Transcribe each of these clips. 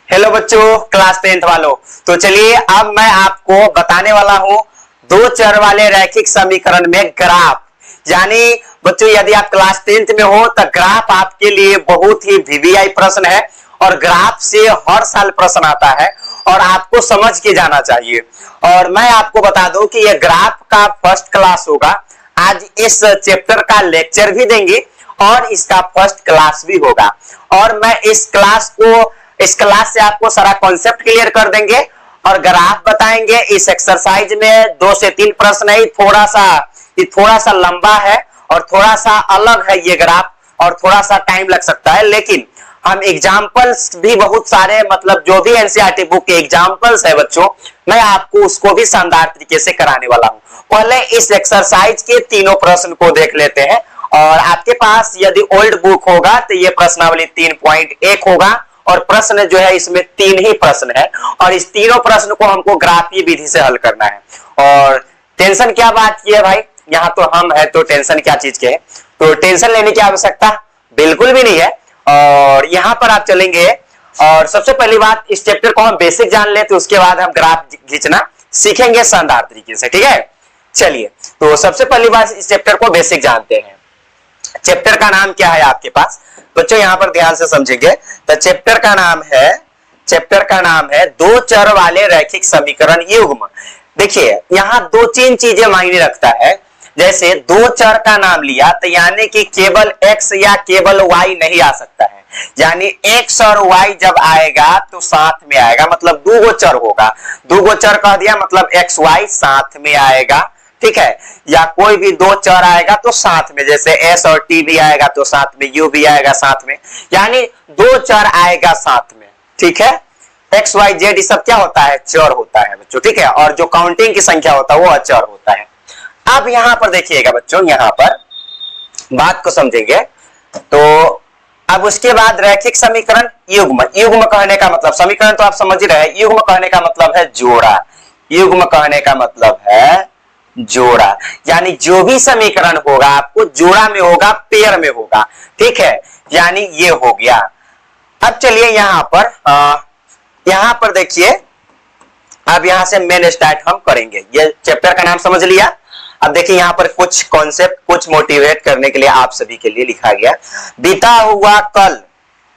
Hello बच्चों, class 10th वालों। तो चलिए अब मैं आपको बताने वाला हूं दो चर वाले रैखिक समीकरण में ग्राफ। यानी बच्चों यदि आप क्लास 10th में हो तो ग्राफ आपके लिए बहुत ही वीवीआई प्रश्न है और ग्राफ से हर साल प्रश्न आता है और आपको समझ के जाना चाहिए। और मैं आपको बता दूं कि यह ग्राफ का फर्स्ट क्लास होगा। आज इस चैप्टर का लेक्चर भी देंगे और इसका फर्स्ट क्लास भी होगा और मैं इस क्लास से आपको सारा कॉन्सेप्ट क्लियर कर देंगे और ग्राफ बताएंगे। इस एक्सरसाइज में 2 से 3 प्रश्न है। थोड़ा सा लंबा है और थोड़ा सा अलग है ये ग्राफ और थोड़ा सा टाइम लग सकता है, लेकिन हम एग्जाम्पल्स भी बहुत सारे, मतलब जो भी एनसीईआरटी बुक के एग्जाम्पल्स है बच्चों, मैं आपको उसको भी शानदार तरीके से कराने वाला हूं। पहले इस एक्सरसाइज के तीनों प्रश्न को देख लेते हैं और आपके पास यदि ओल्ड बुक होगा तो ये प्रश्नावली 3.1 होगा और प्रश्न जो है इसमें 3 ही प्रश्न है और इस तीनों प्रश्न को हमको ग्राफीय विधि से हल करना है। और टेंशन क्या बात की है भाई, यहाँ तो हम है तो टेंशन क्या चीज के है, तो टेंशन लेने की आवश्यकता बिल्कुल भी नहीं है। और यहाँ पर आप चलेंगे और सबसे पहली बात इस चैप्टर को हम बेसिक जान ले, तो उसके बाद हम ग्राफ खींचना सीखेंगे शानदार तरीके से, ठीक है। चलिए तो सबसे पहली बात इस चैप्टर को बेसिक जानते हैं। चैप्टर का नाम क्या है आपके पास बच्चों, यहां पर ध्यान से समझेंगे। तो चैप्टर का नाम है दो चर वाले रैखिक समीकरण युग्म। देखिए यहां 2-3 चीजें मायने रखता है। जैसे दो चर का नाम लिया तो यानी कि केवल x या केवल y नहीं आ सकता है, यानी x और y जब आएगा तो साथ में आएगा, मतलब दो गो चर होगा। दो गो चर कह दिया मतलब x y साथ में आएगा, ठीक है। या कोई भी दो चर आएगा तो साथ में, जैसे s और t भी आएगा तो साथ में u भी आएगा साथ में, यानी दो चर आएगा साथ में, ठीक है। x y z ये सब क्या होता है, चर होता है बच्चों, ठीक है। और जो काउंटिंग की संख्या होता है वो अचर होता है। अब यहां पर देखिएगा बच्चों, यहां पर बात को समझेंगे तो अब उसके बाद रैखिक समीकरण युग्म। युग्म कहने का मतलब, समीकरण तो आप समझ ही रहे, युग्म कहने का मतलब है जोड़ा। युग्म कहने का मतलब है जोड़ा, यानी जो भी समीकरण होगा आपको जोड़ा में होगा, पेयर में होगा, ठीक है। यानी ये हो गया। अब चलिए यहां पर देखिए, अब यहां से मेन स्टार्ट हम करेंगे। ये चैप्टर का नाम समझ लिया। अब देखिए यहां पर कुछ कॉन्सेप्ट, कुछ मोटिवेट करने के लिए आप सभी के लिए लिखा गया। बीता हुआ कल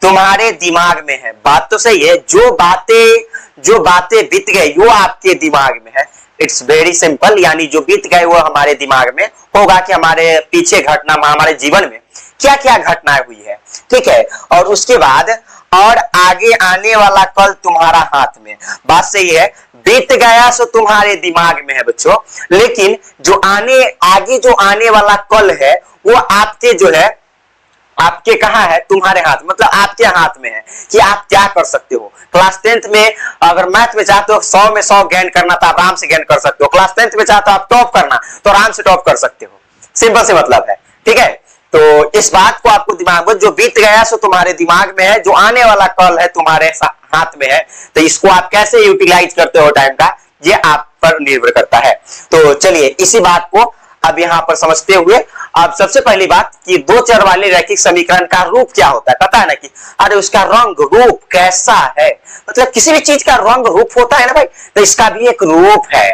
तुम्हारे दिमाग में है। बात तो सही है, जो बातें बीत गई वो आपके दिमाग में है। इट्स वेरी सिंपल, यानी जो बीत गए वो हमारे दिमाग में होगा कि हमारे पीछे घटना, हमारे जीवन में क्या क्या घटनाएं हुई है, ठीक है। और उसके बाद और आगे आने वाला कल तुम्हारा हाथ में। बात सही है, बीत गया सो तुम्हारे दिमाग में है बच्चों, लेकिन जो आने वाला कल है वो आपके जो है, आपके कहां है, तुम्हारे हाथ, मतलब आपके हाथ में है कि आप क्या कर सकते हो। क्लास 10th में अगर मैथ में चाहते हो 100 में 100 गेन करना तो आप आराम से गेन कर सकते हो। क्लास 10th में चाहते हो आप टॉप करना तो आराम से टॉप कर सकते हो। सिंपल से मतलब है, ठीक है। तो इस बात को आपको दिमाग में, जो बीत गया सो तुम्हारे दिमाग में है, जो आने वाला कल है तुम्हारे हाथ में है, तो इसको आप कैसे यूटिलाइज करते हो टाइम का, ये आप पर निर्भर करता है। तो चलिए इसी बात को अब यहां पर समझते हुए, अब सबसे पहली बात कि दो चर वाले रैखिक समीकरण का रूप क्या होता है, पता है ना कि अरे उसका रंग रूप कैसा है, मतलब किसी भी चीज का रंग रूप होता है ना भाई, तो इसका भी एक रूप है।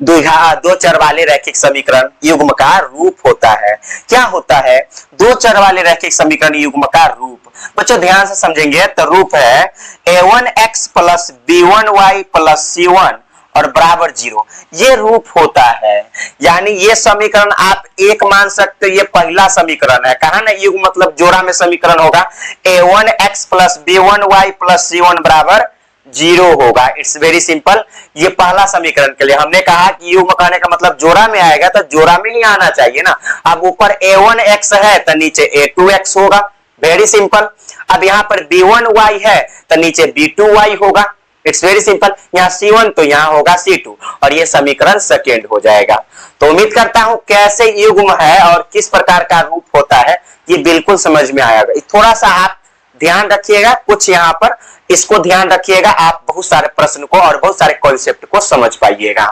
दो चर वाले रैखिक समीकरण युग्म का रूप होता है। क्या होता है दो चर वाले रैखिक समीकरण युग्म का रूप, बच्चों ध्यान से समझेंगे। तो रूप है a1x plus b1y plus c1 और बराबर 0, ये रूप होता है। यानी ये समीकरण आप एक मान सकते हो, ये पहला समीकरण है। कहा ना युग्म मतलब जोड़ा में समीकरण होगा, a1x plus b1y plus c1 बराबर 0 होगा। It's very simple. ये पहला समीकरण के लिए हमने कहा कि युग्म कहने का मतलब जोड़ा में आएगा तो जोड़ा में ही आना चाहिए ना। अब ऊपर a1x है तो नीचे a2x होगा, वेरी सिंपल। अब यहाँ पर b1y है तो नीचे b2y होगा, इट्स वेरी सिंपल। यहाँ C1 तो यहाँ होगा C2 और ये समीकरण सेकेंड हो जाएगा। तो उम्मीद करता हूं कैसे युग्म है और किस प्रकार का रूप होता है ये बिल्कुल समझ में आएगा। थोड़ा सा आप ध्यान रखिएगा, कुछ यहाँ पर इसको ध्यान रखिएगा, आप बहुत सारे प्रश्न को और बहुत सारे कॉन्सेप्ट को समझ पाइएगा,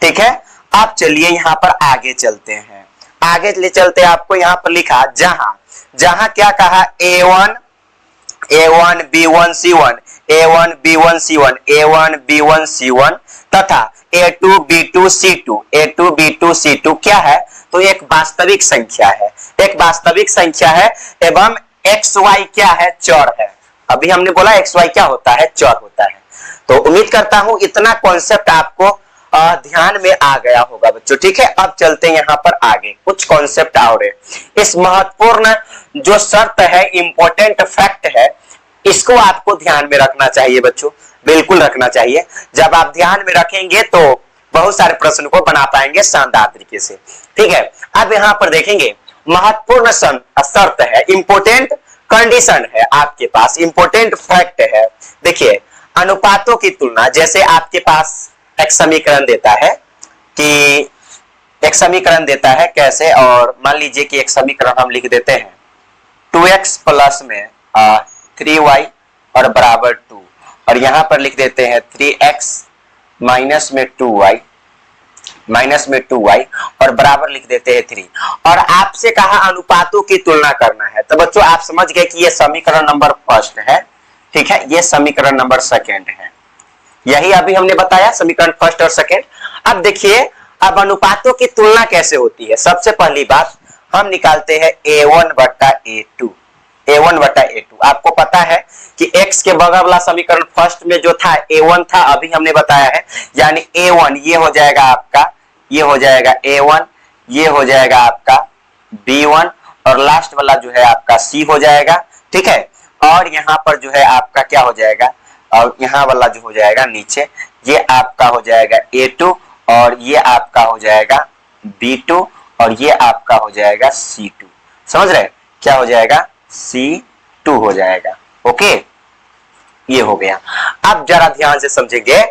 ठीक है। आप चलिए यहाँ पर आगे चलते हैं। आगे ले चलते आपको यहाँ पर लिखा जहां क्या कहा, a1 A1 B1 C1 A1 B1 C1 A1 B1 C1 तथा A2 B2 C2 A2 B2 C2 क्या है? तो एक वास्तविक संख्या है, एक वास्तविक संख्या है एवं XY क्या है? चर है। अभी हमने बोला XY क्या होता है? चर होता है। तो उम्मीद करता हूं इतना कॉन्सेप्ट आपको ध्यान में आ गया होगा बच्चों। ठीक है, अब चलते हैं यहाँ पर आगे, कुछ कॉन्सेप्ट और है। इस महत्वपूर्ण जो शर्त है, इंपॉर्टेंट फैक्ट है, इसको आपको ध्यान में रखना चाहिए बच्चों, बिल्कुल रखना चाहिए। जब आप ध्यान में रखेंगे तो बहुत सारे प्रश्न को बना पाएंगे शानदार तरीके से। ठीक है, अब यहाँ पर देखेंगे महत्वपूर्ण शर्त है, इंपॉर्टेंट कंडीशन है आपके पास, इंपॉर्टेंट फैक्ट है। देखिए, अनुपातों की तुलना, जैसे आपके पास एक समीकरण देता है कि एक समीकरण देता है कैसे, और मान लीजिए कि एक समीकरण हम लिख देते हैं 2x प्लस में 3y और बराबर 2, और यहां पर लिख देते हैं 3x माइनस में 2y और बराबर लिख देते हैं 3, और आपसे कहा अनुपातों की तुलना करना है। तो बच्चों आप समझ गए कि ये समीकरण नंबर फर्स्ट है। ठीक है, ये समीकरण नंबर सेकेंड है, यही अभी हमने बताया समीकरण फर्स्ट और सेकेंड। अब देखिए, अब अनुपातों की तुलना कैसे होती है। सबसे पहली बात हम निकालते हैं A1 बटा A2। A1 बटा A2 आपको पता है कि x के बगल वाला समीकरण फर्स्ट में जो था A1 था, अभी हमने बताया है, यानी A1 ये हो जाएगा आपका, ये हो जाएगा A1, ये हो जाएगा आपका B1 और लास्ट वाला जो है आपका C हो जाएगा। ठीक है, और यहाँ पर जो है आपका क्या हो जाएगा, और यहाँ वाला जो हो जाएगा नीचे, ये आपका हो जाएगा A2 और ये आपका हो जाएगा B2 और ये आपका हो जाएगा C2। समझ रहे, क्या हो जाएगा? C2 हो जाएगा। ओके, ये हो गया। अब जरा ध्यान से समझेंगे,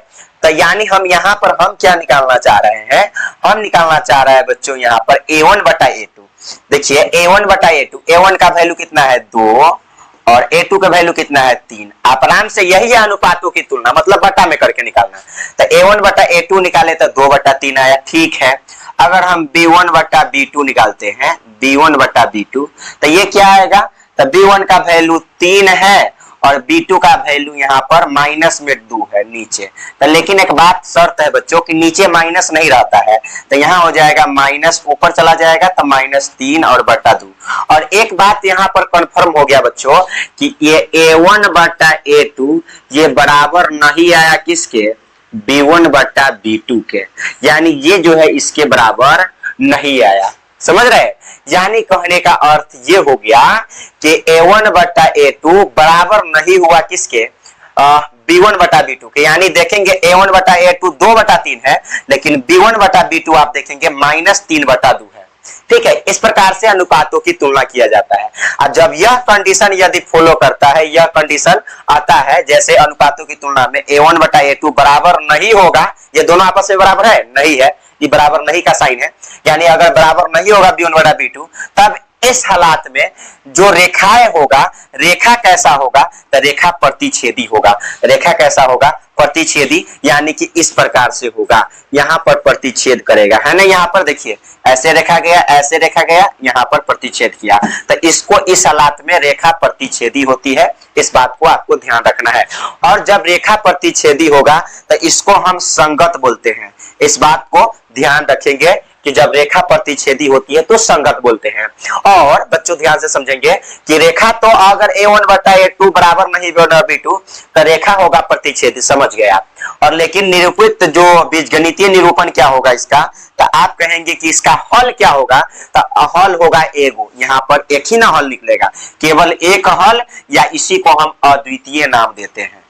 तो यानी हम यहाँ पर हम क्या निकालना चाह रहे हैं? हम निकालना चाह रहे हैं बच्चों यहाँ पर A1 बटा A2। देखिए, A1 बटा A2, A1 का वैल्यू कितना है? 2 और A2 का वैल्यू कितना है? 3। आप आराम से, यही है अनुपातों की तुलना, मतलब बटा में करके निकालना। तो A1 बटा A2 निकाले तो 2 बटा 3 आया। ठीक है, अगर हम B1 बटा B2 निकालते हैं, B1 बटा B2, तो ये क्या आएगा? तो B1 का वैल्यू 3 है और B2 का वैल्यू यहाँ पर माइनस में 2 है नीचे। तो लेकिन एक बात शर्त है बच्चों कि नीचे माइनस नहीं रहता है, तो यहाँ हो जाएगा माइनस, ऊपर चला जाएगा तो -3 और बटा 2। और एक बात यहाँ पर कंफर्म हो गया बच्चों कि ये A1 बटा A2 ये बराबर नहीं आया किसके? B1 बटा B2 के, यानी ये जो है इसके बराबर नहीं आया। समझ रहे, यानी कहने का अर्थ ये हो गया कि A1 बटा A2 बराबर नहीं हुआ किसके? B1 बटा B2 के। यानी देखेंगे A1 बटा A2 2 बटा 3 है, लेकिन B1 बटा B2 आप देखेंगे -3 बटा 2 है। ठीक है, इस प्रकार से अनुपातों की तुलना किया जाता है। और जब यह कंडीशन यदि फॉलो करता है, यह कंडीशन आता है, जैसे अनुपातों की तुलना में A1 बटा A2 बराबर नहीं होगा, ये दोनों आपस में बराबर है नहीं है, ये बराबर नहीं का साइन है, यानी अगर बराबर नहीं होगा B1 बटा B2, तब इस हालात में जो रेखाएं होगा, रेखा कैसा होगा? तो रेखा प्रतिच्छेदी होगा। रेखा कैसा होगा? प्रतिच्छेदी, यानी कि इस प्रकार से होगा, यहाँ पर प्रतिच्छेद करेगा, है ना। यहाँ पर देखिए ऐसे रेखा गया, ऐसे रेखा गया, यहाँ पर प्रतिच्छेद किया, तो इसको इस हालात में रेखा प्रतिच्छेदी होती है। इस बात को आपको ध्यान रखना है। और जब रेखा प्रतिच्छेदी होगा तो इसको हम संगत बोलते हैं। इस बात को ध्यान रखेंगे कि जब रेखा प्रतिच्छेदी होती है तो संगत बोलते हैं। और बच्चों ध्यान से समझेंगे कि रेखा तो अगर A1 बटा A2 बराबर नहीं बटा B2 तो रेखा होगा प्रतिच्छेदी, समझ गए आप। और लेकिन निरूपित जो बीजगणितीय निरूपण क्या होगा इसका, तो आप कहेंगे कि इसका हल क्या होगा? तो हल होगा एगो, यहाँ पर एक ही ना हल निकलेगा, केवल एक हल, या इसी को हम अद्वितीय नाम देते हैं।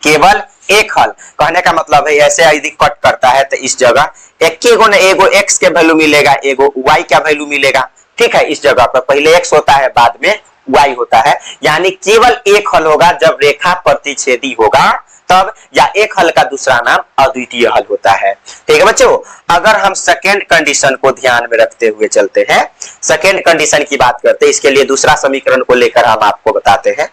केवल एक हल कहने का मतलब है ऐसे यदि कट करता है तो इस जगह एगो ने एगो x के वैल्यू मिलेगा, एगो y का वैल्यू मिलेगा। ठीक है, इस जगह पर पहले x होता है, बाद में y होता है, यानी केवल एक हल होगा जब रेखा प्रतिच्छेदी होगा तब, या एक हल का दूसरा नाम अद्वितीय हल होता है। ठीक है बच्चों, अगर हम सेकेंड कंडीशन को ध्यान में रखते हुए चलते हैं, सेकेंड कंडीशन की बात करते हैं, इसके लिए दूसरा समीकरण को लेकर हम आपको बताते हैं।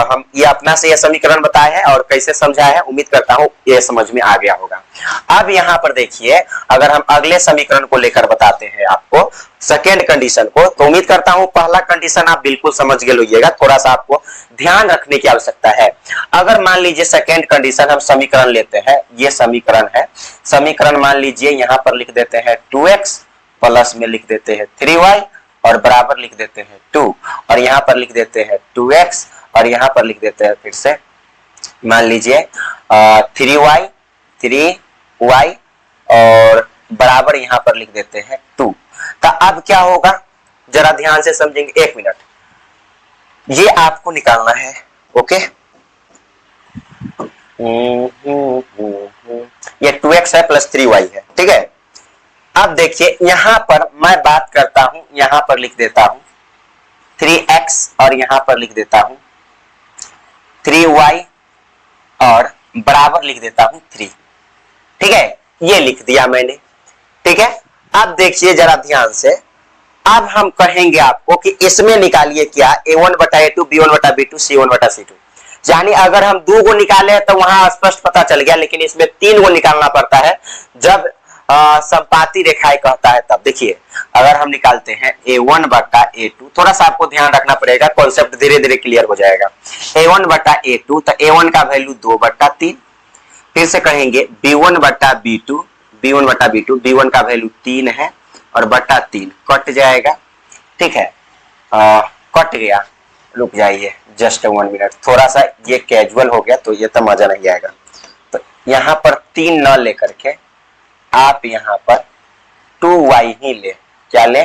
हम ये अपना से यह समीकरण बताए हैं और कैसे समझाए हैं, उम्मीद करता हूं ये समझ में आ गया होगा। अब यहां पर देखिए, अगर हम अगले समीकरण को लेकर बताते हैं आपको सेकेंड कंडीशन को, तो उम्मीद करता हूं पहला कंडीशन आप बिल्कुल समझ गए होइएगा, थोड़ा सा आपको ध्यान रखने की आवश्यकता है। अगर मान लीजिए सेकेंड कंडीशन हम समीकरण लेते हैं, ये समीकरण है, समीकरण मान लीजिए यहां पर लिख देते हैं 2x प्लस में लिख देते हैं 3y और बराबर लिख देते हैं 2, और यहां पर लिख देते हैं 2x और यहां पर लिख देते हैं फिर से मान लीजिए 3y और बराबर यहां पर लिख देते हैं 2। तो अब क्या होगा, जरा ध्यान से समझेंगे, एक मिनट, ये आपको निकालना है। ओके, ये 2x है प्लस 3y है, ठीक है। अब देखिए यहां पर मैं बात करता हूं, यहां पर लिख देता हूं 3x और यहां पर लिख देता हूं 3y और बराबर लिख देता हूं 3, ठीक है, ये लिख दिया मैंने, ठीक है। अब देखिए जरा ध्यान से, अब हम कहेंगे आपको कि इसमें निकालिए क्या, a1 बटा a2, b1 बटा b2, c1 बटा c2। यानी अगर हम 2 को निकाले तो वहां स्पष्ट पता चल गया, लेकिन इसमें 3 को निकालना पड़ता है जब संपाती रेखाएं कहता है तब। देखिए अगर हम निकालते हैं a1 बटा a2, थोड़ा सा आपको ध्यान रखना पड़ेगा, कॉन्सेप्ट धीरे धीरे क्लियर हो जाएगा। a1 बटा a2, तो a1 का वैल्यू 2 बटा 3, फिर से कहेंगे b1 बटा b2, b1 बटा b2, b1 का वैल्यू 3 है और बटा 3 कट जाएगा, ठीक है, कट गया, रुक जाइए जस्ट 1 मिनट, थोड़ा सा ये कैजुअल हो गया तो ये तो मजा नहीं आएगा। तो यहाँ पर 3 न लेकर के आप यहाँ पर 2y ही ले, क्या ले,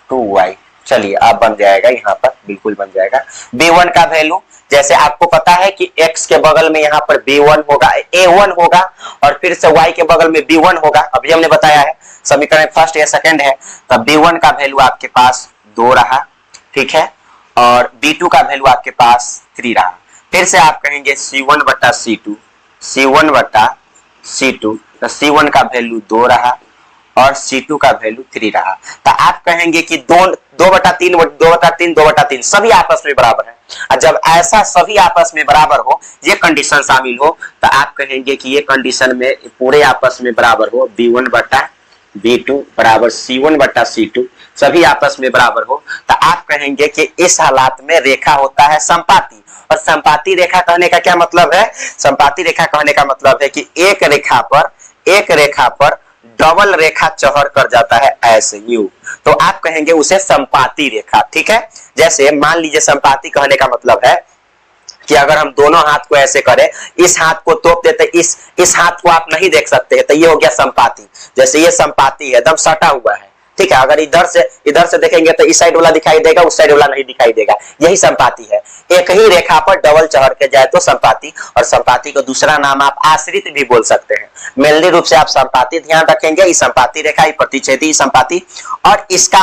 2y, चलिए अब बन जाएगा, यहाँ पर बिल्कुल बन जाएगा। b1 का वैल्यू, जैसे आपको पता है कि x के बगल में यहाँ पर b1 होगा, a1 होगा और फिर से y के बगल में b1 होगा, अभी हमने बताया है समीकरण फर्स्ट या सेकंड है, तब b1 का वैल्यू आपके पास 2 रहा, ठीक है, और b2 का वैल्यू आपके पास 3 रहा। फिर से आप कहेंगे c1 बटा c2, c1 बटा c2, तो c1 का वैल्यू 2 रहा और c2 का वैल्यू 3 रहा। तो आप कहेंगे कि 2 बटा 3 सभी आपस में बराबर है, और जब ऐसा सभी आपस में बराबर हो, ये कंडीशन शामिल हो, तो आप कहेंगे कि ये कंडीशन में पूरे आपस में बराबर हो, b1 बटा b2 बराबर c1 बटा c2, सभी आपस में बराबर हो, तो आप कहेंगे कि इस हालात में रेखा होता है संपाती। और संपाती रेखा कहने का क्या मतलब है, संपाती रेखा कहने का मतलब है कि एक रेखा पर डबल रेखा चौहर कर जाता है ऐसे यूं, तो आप कहेंगे उसे संपाती रेखा, ठीक है। जैसे मान लीजिए संपाती कहने का मतलब है कि अगर हम दोनों हाथ को ऐसे करें, इस हाथ को तोप देते, इस हाथ को आप नहीं देख सकते, तो ये हो गया संपाती। जैसे ये संपाती है, एकदम सटा हुआ है, ठीक है, अगर इधर से देखेंगे तो इस साइड वाला दिखाई देगा, उस साइड वाला नहीं दिखाई देगा, यही संपाती है। एक ही रेखा पर डबल चढ़ के जाए तो संपाती, और संपाती को दूसरा नाम आप आश्रित भी बोल सकते हैं। मेनली रूप से आप संपाती ध्यान रखेंगे, इस संपाती रेखा, प्रतिच्छेदी संपाती, और इसका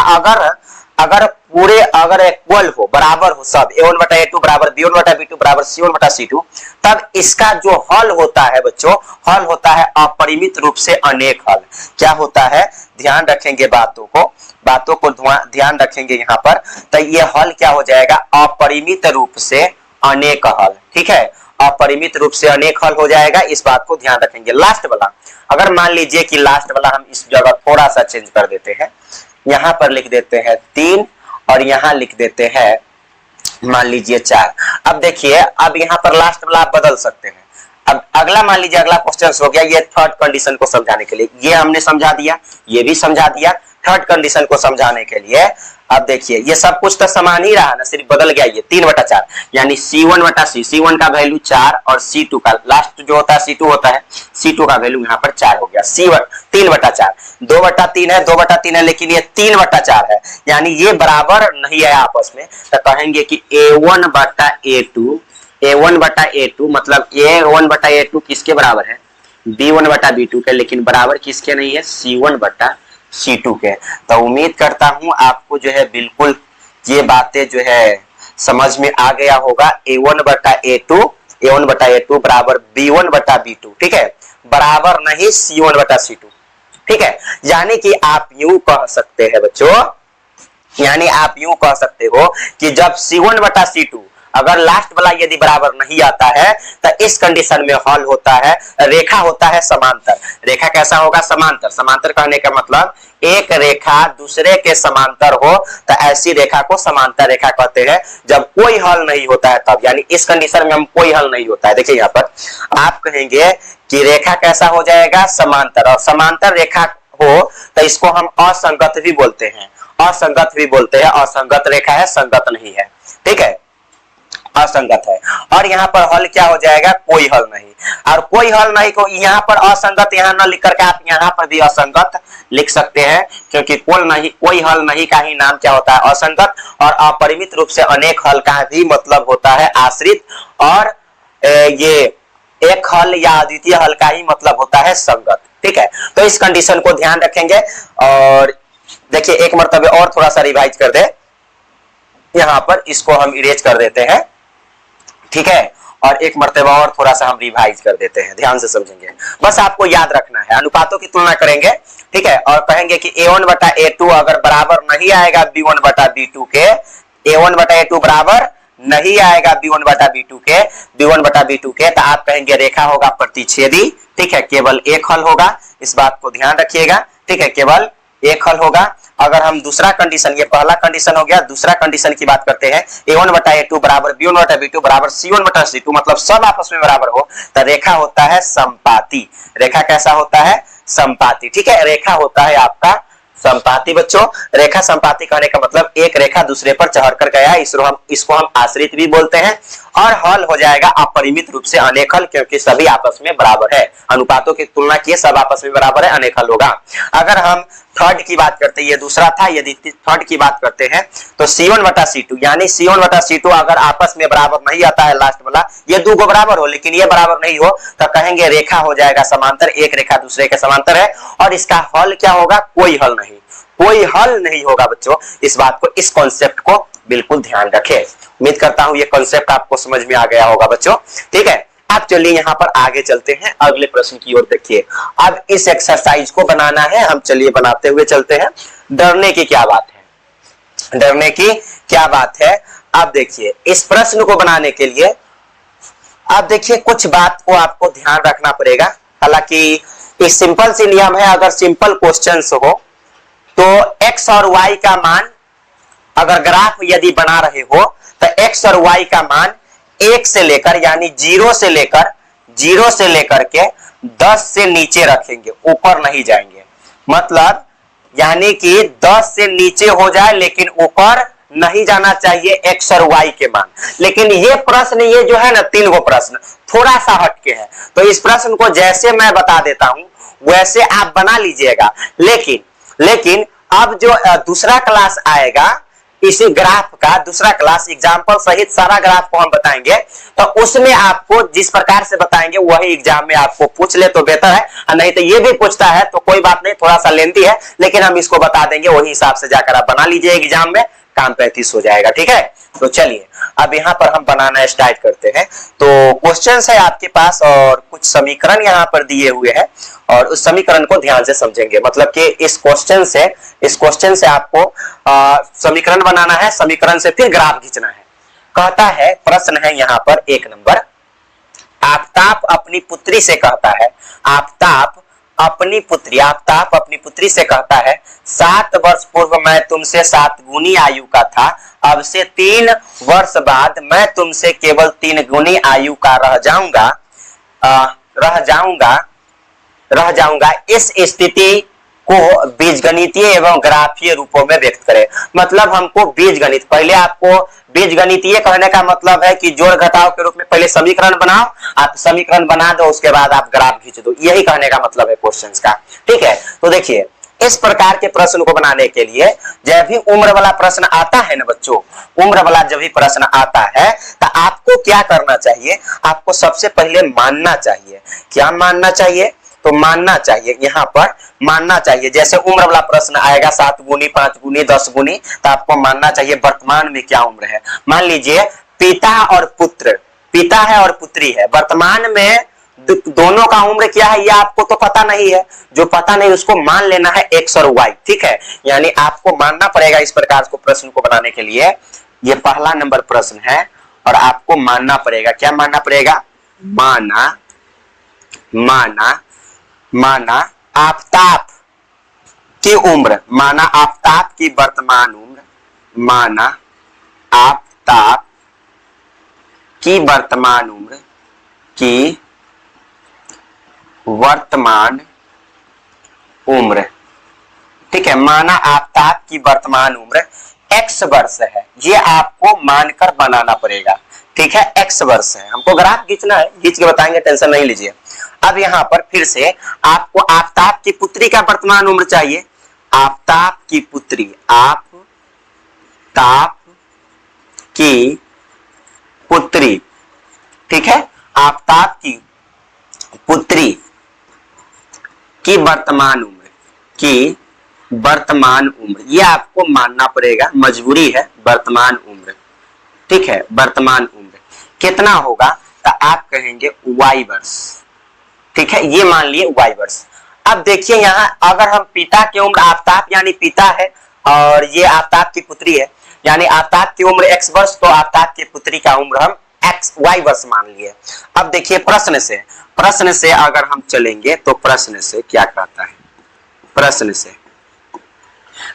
अगर इक्वल हो, बराबर हो सब, a1 बटा a2 बराबर b1 बटा b2 बराबर c1 बटा c2, तब इसका जो हल होता है बच्चों, हल होता है अपरिमित रूप से अनेक हल। क्या होता है, ध्यान रखेंगे बातों को ध्यान रखेंगे यहाँ पर, तो ये हल क्या हो जाएगा, अपरिमित रूप से अनेक हल, ठीक है, अपरिमित रूप से अनेक हल हो जाएगा, इस बात को ध्यान रखेंगे। लास्ट वाला, अगर मान लीजिए कि लास्ट वाला हम इस जगह थोड़ा सा चेंज कर देते हैं, यहां पर लिख देते हैं 3 और यहां लिख देते हैं मान लीजिए 4। अब देखिए, अब यहां पर लास्ट वाला आप बदल सकते हैं। अब अगला मान लीजिए, अगला क्वेश्चन हो गया ये थर्ड कंडीशन को समझाने के लिए, ये हमने समझा दिया, ये भी समझा दिया, थर्ड कंडीशन को समझाने के लिए। अब देखिए ये सब कुछ तो समान ही रहा ना, सिर्फ बदल गया, ये 3 बटा 4, यानी c1 बटा c1 का वैल्यू 4 और c2 का लास्ट जो होता है c2 होता है, c2 का वैल्यू यहाँ पर 4 हो गया, c1 3 बटा 4, 2 बटा 3 है, 2 बटा 3 है, लेकिन ये 3 बटा 4 है, यानी ये बराबर नहीं है आपस में, तो कहेंगे कि a1 बटा a2 मतलब a1 बटा a2 किसके बराबर है, b1 बटा b2 के, लेकिन बराबर किसके नहीं है, c1 बटा c2 के। तो उम्मीद करता हूं आपको जो है बिल्कुल ये बातें जो है समझ में आ गया होगा। a1 बटा a2 A1 बटा A2 बराबर B1 बटा B2, ठीक है, बराबर नहीं C1 बटा C2, ठीक है। यानी कि आप यूं कह सकते हैं बच्चों, यानी आप यूं कह सकते हो कि जब C1 बटा C2 अगर लास्ट वाला यदि बराबर नहीं आता है तो इस कंडीशन में हल होता है, रेखा होता है समांतर। रेखा कैसा होगा? समांतर। समांतर कहने का मतलब एक रेखा दूसरे के समांतर हो तो ऐसी रेखा को समांतर रेखा कहते हैं। जब कोई हल नहीं होता है तब, यानी इस कंडीशन में हम कोई हल नहीं होता है। देखिए यहाँ पर आप कहेंगे कि रेखा कैसा हो जाएगा? समांतर। और समांतर रेखा हो तो इसको हम असंगत भी बोलते हैं, असंगत भी बोलते हैं। असंगत रेखा है, संगत नहीं है, ठीक है, असंगत है। और यहाँ पर हल क्या हो जाएगा? कोई हल नहीं। और कोई हल नहीं को यहाँ पर असंगत यहाँ न लिख करके आप यहाँ पर भी असंगत लिख सकते हैं, क्योंकि कोई हल नहीं का ही नाम क्या होता है? असंगत। और अपरिमित रूप से अनेक हल का भी मतलब होता है आश्रित, और ये एक हल या अद्वितीय हल का ही मतलब होता है संगत, ठीक है। तो इस कंडीशन को ध्यान रखेंगे। और देखिए एक मर्तबे और थोड़ा सा रिवाइज कर दे, यहाँ पर इसको हम इरेज कर देते हैं, ठीक है, और एक मर्तबा और थोड़ा सा हम रिवाइज कर देते हैं, ध्यान से समझेंगे। बस आपको याद रखना है, अनुपातों की तुलना करेंगे, ठीक है, और कहेंगे कि A1 बटा A2 अगर बराबर नहीं आएगा B1 बटा B2 के, A1 बटा A2 बराबर नहीं आएगा B1 बटा B2 के, B1 बटा B2 के, तो आप कहेंगे रेखा होगा प्रतिच्छेदी, ठीक है, केवल एक हल होगा। इस बात को ध्यान रखिएगा, ठीक है, केवल एक हल होगा। अगर हम दूसरा कंडीशन, ये पहला कंडीशन हो गया, दूसरा कंडीशन की बात करते हैं, A1 बटा A2 बराबर B1 बटा B2 बराबर C1 बटा C2, मतलब सब आपस में बराबर हो तो रेखा होता है संपाती। रेखा कैसा होता है? संपाती, ठीक है, रेखा होता है आपका संपाती। बच्चों रेखा संपाती कहने का मतलब एक रेखा दूसरे पर चढ़ कर गया, इसको हम आश्रित भी बोलते हैं। और हल हो जाएगा अपरिमित रूप से अनेक हल, क्योंकि सभी आपस में बराबर है। अनुपातों की तुलना किए सब आपस में बराबर है, अनेक हल होगा। अगर हम थर्ड की बात करते हैं, ये दूसरा था, यदि थर्ड की बात करते हैं तो C1 बटा C2, यानी C1 बटा C2 अगर आपस में बराबर नहीं आता है लास्ट वाला, ये दो को बराबर हो लेकिन ये बराबर नहीं हो तो कहेंगे रेखा हो जाएगा समांतर, एक रेखा दूसरे के समांतर है। और इसका हल क्या होगा? कोई हल नहीं, कोई हल नहीं होगा बच्चों। इस बात को, इस कॉन्सेप्ट को बिल्कुल ध्यान रखें। उम्मीद करता हूं ये कॉन्सेप्ट आपको समझ में आ गया होगा बच्चों, ठीक है। आप चलिए यहाँ पर आगे चलते हैं, अगले प्रश्न की ओर देखिए। अब इस एक्सरसाइज को बनाना है, हम चलिए बनाते हुए चलते हैं। डरने की क्या बात है? डरने की क्या बात है? अब देखिए इस प्रश्न को बनाने के लिए अब देखिए कुछ बात को आपको ध्यान रखना पड़ेगा। हालांकि एक सिंपल सी नियम है, अगर सिंपल क्वेश्चंस हो तो x और y का मान, अगर ग्राफ यदि बना रहे हो तो x और y का मान 1 से लेकर, यानी 0 से लेकर के 10 से नीचे रखेंगे, ऊपर नहीं जाएंगे। मतलब यानी कि 10 से नीचे हो जाए लेकिन ऊपर नहीं जाना चाहिए x और y के मान। लेकिन ये प्रश्न, ये जो है ना, 3 गो प्रश्न थोड़ा सा हटके है, तो इस प्रश्न को जैसे मैं बता देता हूं वैसे आप बना लीजिएगा। लेकिन अब जो दूसरा क्लास आएगा इसी ग्राफ का, दूसरा क्लास एग्जाम्पल सहित सारा ग्राफ को हम बताएंगे, तो उसमें आपको जिस प्रकार से बताएंगे वही एग्जाम में आपको पूछ ले तो बेहतर है, नहीं तो ये भी पूछता है तो कोई बात नहीं, थोड़ा सा लेंथी है लेकिन हम इसको बता देंगे, वही हिसाब से जाकर आप बना लीजिए, एग्जाम में काम 35 हो जाएगा, ठीक है। तो चलिए अब यहाँ पर हम बनाना स्टार्ट करते हैं। तो क्वेश्चन है आपके पास और कुछ समीकरण यहाँ पर दिए हुए हैं, और उस समीकरण को ध्यान से समझेंगे। मतलब कि इस क्वेश्चन से आपको समीकरण बनाना है, समीकरण से फिर ग्राफ खींचना है। कहता है, प्रश्न है यहाँ पर 1 नंबर, आफताब अपनी पुत्री से कहता है, आफताब अपनी पुत्री से कहता है, 7 वर्ष पूर्व मैं तुमसे 7 गुनी आयु का था, अब से 3 वर्ष बाद मैं तुमसे केवल 3 गुनी आयु का रह जाऊंगा। इस स्थिति को बीजगणितीय एवं ग्राफीय रूपों में व्यक्त करें। मतलब हमको बीजगणित, पहले आपको बीजगणितीय कहने का मतलब है कि जोड़ घटाव के रूप में पहले समीकरण बनाओ, आप समीकरण बना दो उसके बाद आप ग्राफ खींच दो, यही कहने का मतलब है क्वेश्चंस का, ठीक है। तो देखिए इस प्रकार के प्रश्न को बनाने के लिए जब भी उम्र वाला प्रश्न आता है ना बच्चों, उम्र वाला जब भी प्रश्न आता है तो आपको क्या करना चाहिए? आपको सबसे पहले मानना चाहिए। क्या मानना चाहिए? तो मानना चाहिए, यहाँ पर मानना चाहिए। जैसे उम्र वाला प्रश्न आएगा 7 गुनी, 5 गुनी, 10 गुनी, तो आपको मानना चाहिए वर्तमान में क्या उम्र है। मान लीजिए पिता और पुत्र, पिता है और पुत्री है। वर्तमान में दोनों का उम्र क्या है ये आपको तो पता नहीं है, जो पता नहीं उसको मान लेना है एक्स और वाई, ठीक है। यानी आपको मानना पड़ेगा इस प्रकार को प्रश्न को बनाने के लिए। ये पहला नंबर प्रश्न है और आपको मानना पड़ेगा, क्या मानना पड़ेगा, माना आफताब की उम्र, माना आफताब की वर्तमान उम्र, माना आफताब की वर्तमान उम्र ठीक है। माना आफताब की वर्तमान उम्र x वर्ष है, ये आपको मानकर बनाना पड़ेगा, ठीक है। x वर्ष है, हमको ग्राफ खींचना है, खींच के बताएंगे, टेंशन नहीं लीजिए। अब यहाँ पर फिर से आपको आफताब की पुत्री का वर्तमान उम्र चाहिए। आफताब की पुत्री, आफताब की पुत्री, ठीक है। आफताब की पुत्री की वर्तमान उम्र, ये आपको मानना पड़ेगा, मजबूरी है। वर्तमान उम्र, ठीक है, वर्तमान उम्र कितना होगा, तो आप कहेंगे y वर्ष, ठीक है, ये मान लिए y वर्ष। अब देखिए यहाँ अगर हम पिता की उम्र, आफताब यानी पिता है और ये आफताब की पुत्री है, यानी आफताब की उम्र x वर्ष, तो आफताब की पुत्री का उम्र हम y वर्ष मान लिए। अब देखिए प्रश्न से अगर हम चलेंगे तो प्रश्न से क्या कहता है, प्रश्न से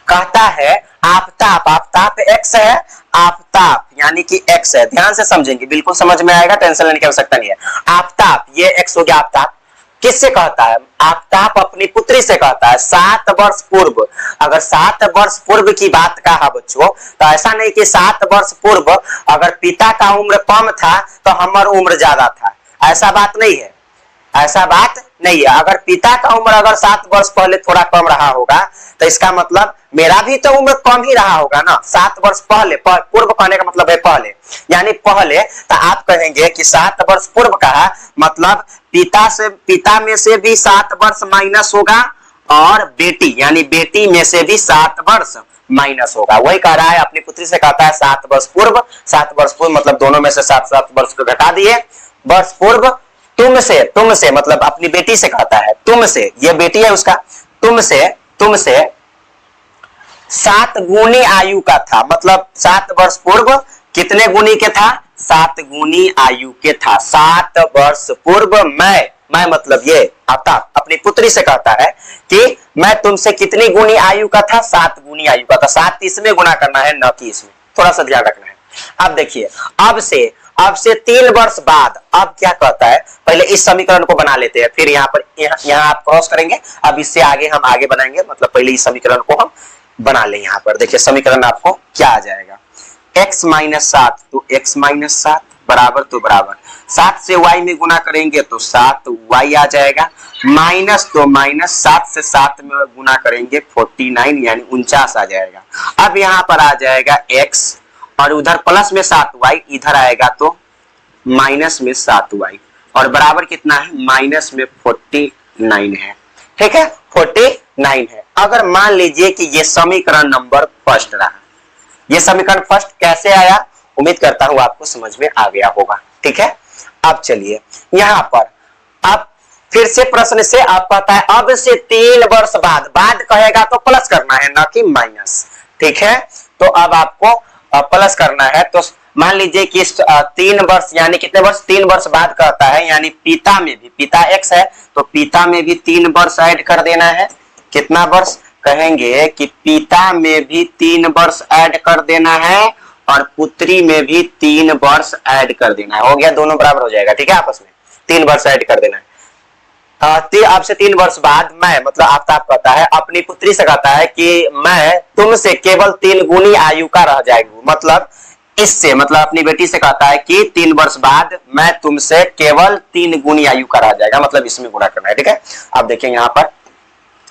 कहता है आफताब x है, आफताब यानी कि x है, ध्यान से समझेंगे, बिल्कुल समझ में आएगा, टेंशन लेने की आवश्यकता नहीं है। आफताब ये x हो गया, आफताब किससे कहता है, आफताब अपनी पुत्री से कहता है 7 वर्ष पूर्व। अगर 7 वर्ष पूर्व की बात कहा बच्चों, तो ऐसा नहीं कि 7 वर्ष पूर्व अगर पिता का उम्र कम था तो हमारा उम्र ज्यादा था, ऐसा बात नहीं है, ऐसा बात नहीं है। अगर पिता का उम्र अगर 7 वर्ष पहले थोड़ा कम रहा होगा तो इसका मतलब मेरा भी तो उम्र कम ही रहा होगा ना। 7 वर्ष पहले, पूर्व कहने का मतलब है पहले, यानी पहले, तो आप कहेंगे कि 7 वर्ष पूर्व कहा मतलब पिता में से भी 7 वर्ष माइनस होगा और बेटी यानी बेटी में से भी 7 वर्ष माइनस होगा। वही कह रहा है, अपनी पुत्री से कहता है 7 वर्ष पूर्व, 7 वर्ष पूर्व मतलब दोनों में से 7 वर्ष को घटा दिए। वर्ष पूर्व तुमसे मतलब अपनी बेटी से कहता है, तुमसे, ये बेटी है उसका, तुमसे 7 गुनी आयु का था, मतलब 7 वर्ष पूर्व कितने गुनी के था, 7 गुनी आयु के था। 7 वर्ष पूर्व मैं मतलब ये आफताब अपनी पुत्री से कहता है कि मैं तुमसे कितनी गुनी आयु का था, 7 गुनी आयु का था। 7 इसमें गुना करना है, न कि इसमें, थोड़ा सा ध्यान रखना है। अब देखिए, अब से 3 वर्ष बाद, अब क्या कहता है, पहले इस समीकरण को बना लेते हैं, फिर यहाँ आप क्रॉस करेंगे। अब इससे आगे हम आगे बनाएंगे, मतलब पहले इस समीकरण को हम बना लें। यहाँ पर देखिए समीकरण आपको क्या आ जाएगा, x माइनस 7 तो x माइनस 7 बराबर तो बराबर 7 से y में गुना करेंगे तो 7y आ जाएगा, माइनस तो माइनस 7 से 7 में गुना करेंगे 49 यानी 49 आ जाएगा। अब यहाँ पर आ जाएगा x और उधर प्लस में 7y, इधर आएगा तो माइनस में 7y और बराबर कितना है, माइनस में 49 है, ठीक है, 49 है। अगर मान लीजिए कि ये समीकरण नंबर फर्स्ट रहा, ये समीकरण फर्स्ट कैसे आया, उम्मीद करता हूं आपको समझ में आ गया होगा, ठीक है। अब चलिए यहां पर, अब फिर से प्रश्न से आप पता है, अब से 3 वर्ष बाद कहेगा तो प्लस करना है ना कि माइनस, ठीक है। तो अब आपको प्लस करना है, तो मान लीजिए कि 3 वर्ष यानी कितने वर्ष, 3 वर्ष बाद कहता है, यानी पिता में भी, पिता x है तो पिता में भी 3 वर्ष ऐड कर देना है। कितना वर्ष, कहेंगे कि पिता में भी 3 वर्ष ऐड कर देना है और पुत्री में भी 3 वर्ष ऐड कर देना है। हो गया, दोनों बराबर हो जाएगा, ठीक है, आपस में 3 वर्ष ऐड कर देना है। अब से 3 वर्ष बाद मैं मतलब आफताब कहता है, अपनी पुत्री से कहता है कि मैं तुमसे केवल 3 गुनी आयु का रह जाएगी, मतलब इससे, मतलब अपनी बेटी से कहता है कि 3 वर्ष बाद मैं तुमसे केवल 3 गुनी आयु का रह जाएगा, मतलब इसमें गुणा करना है, ठीक है। अब देखिए यहाँ पर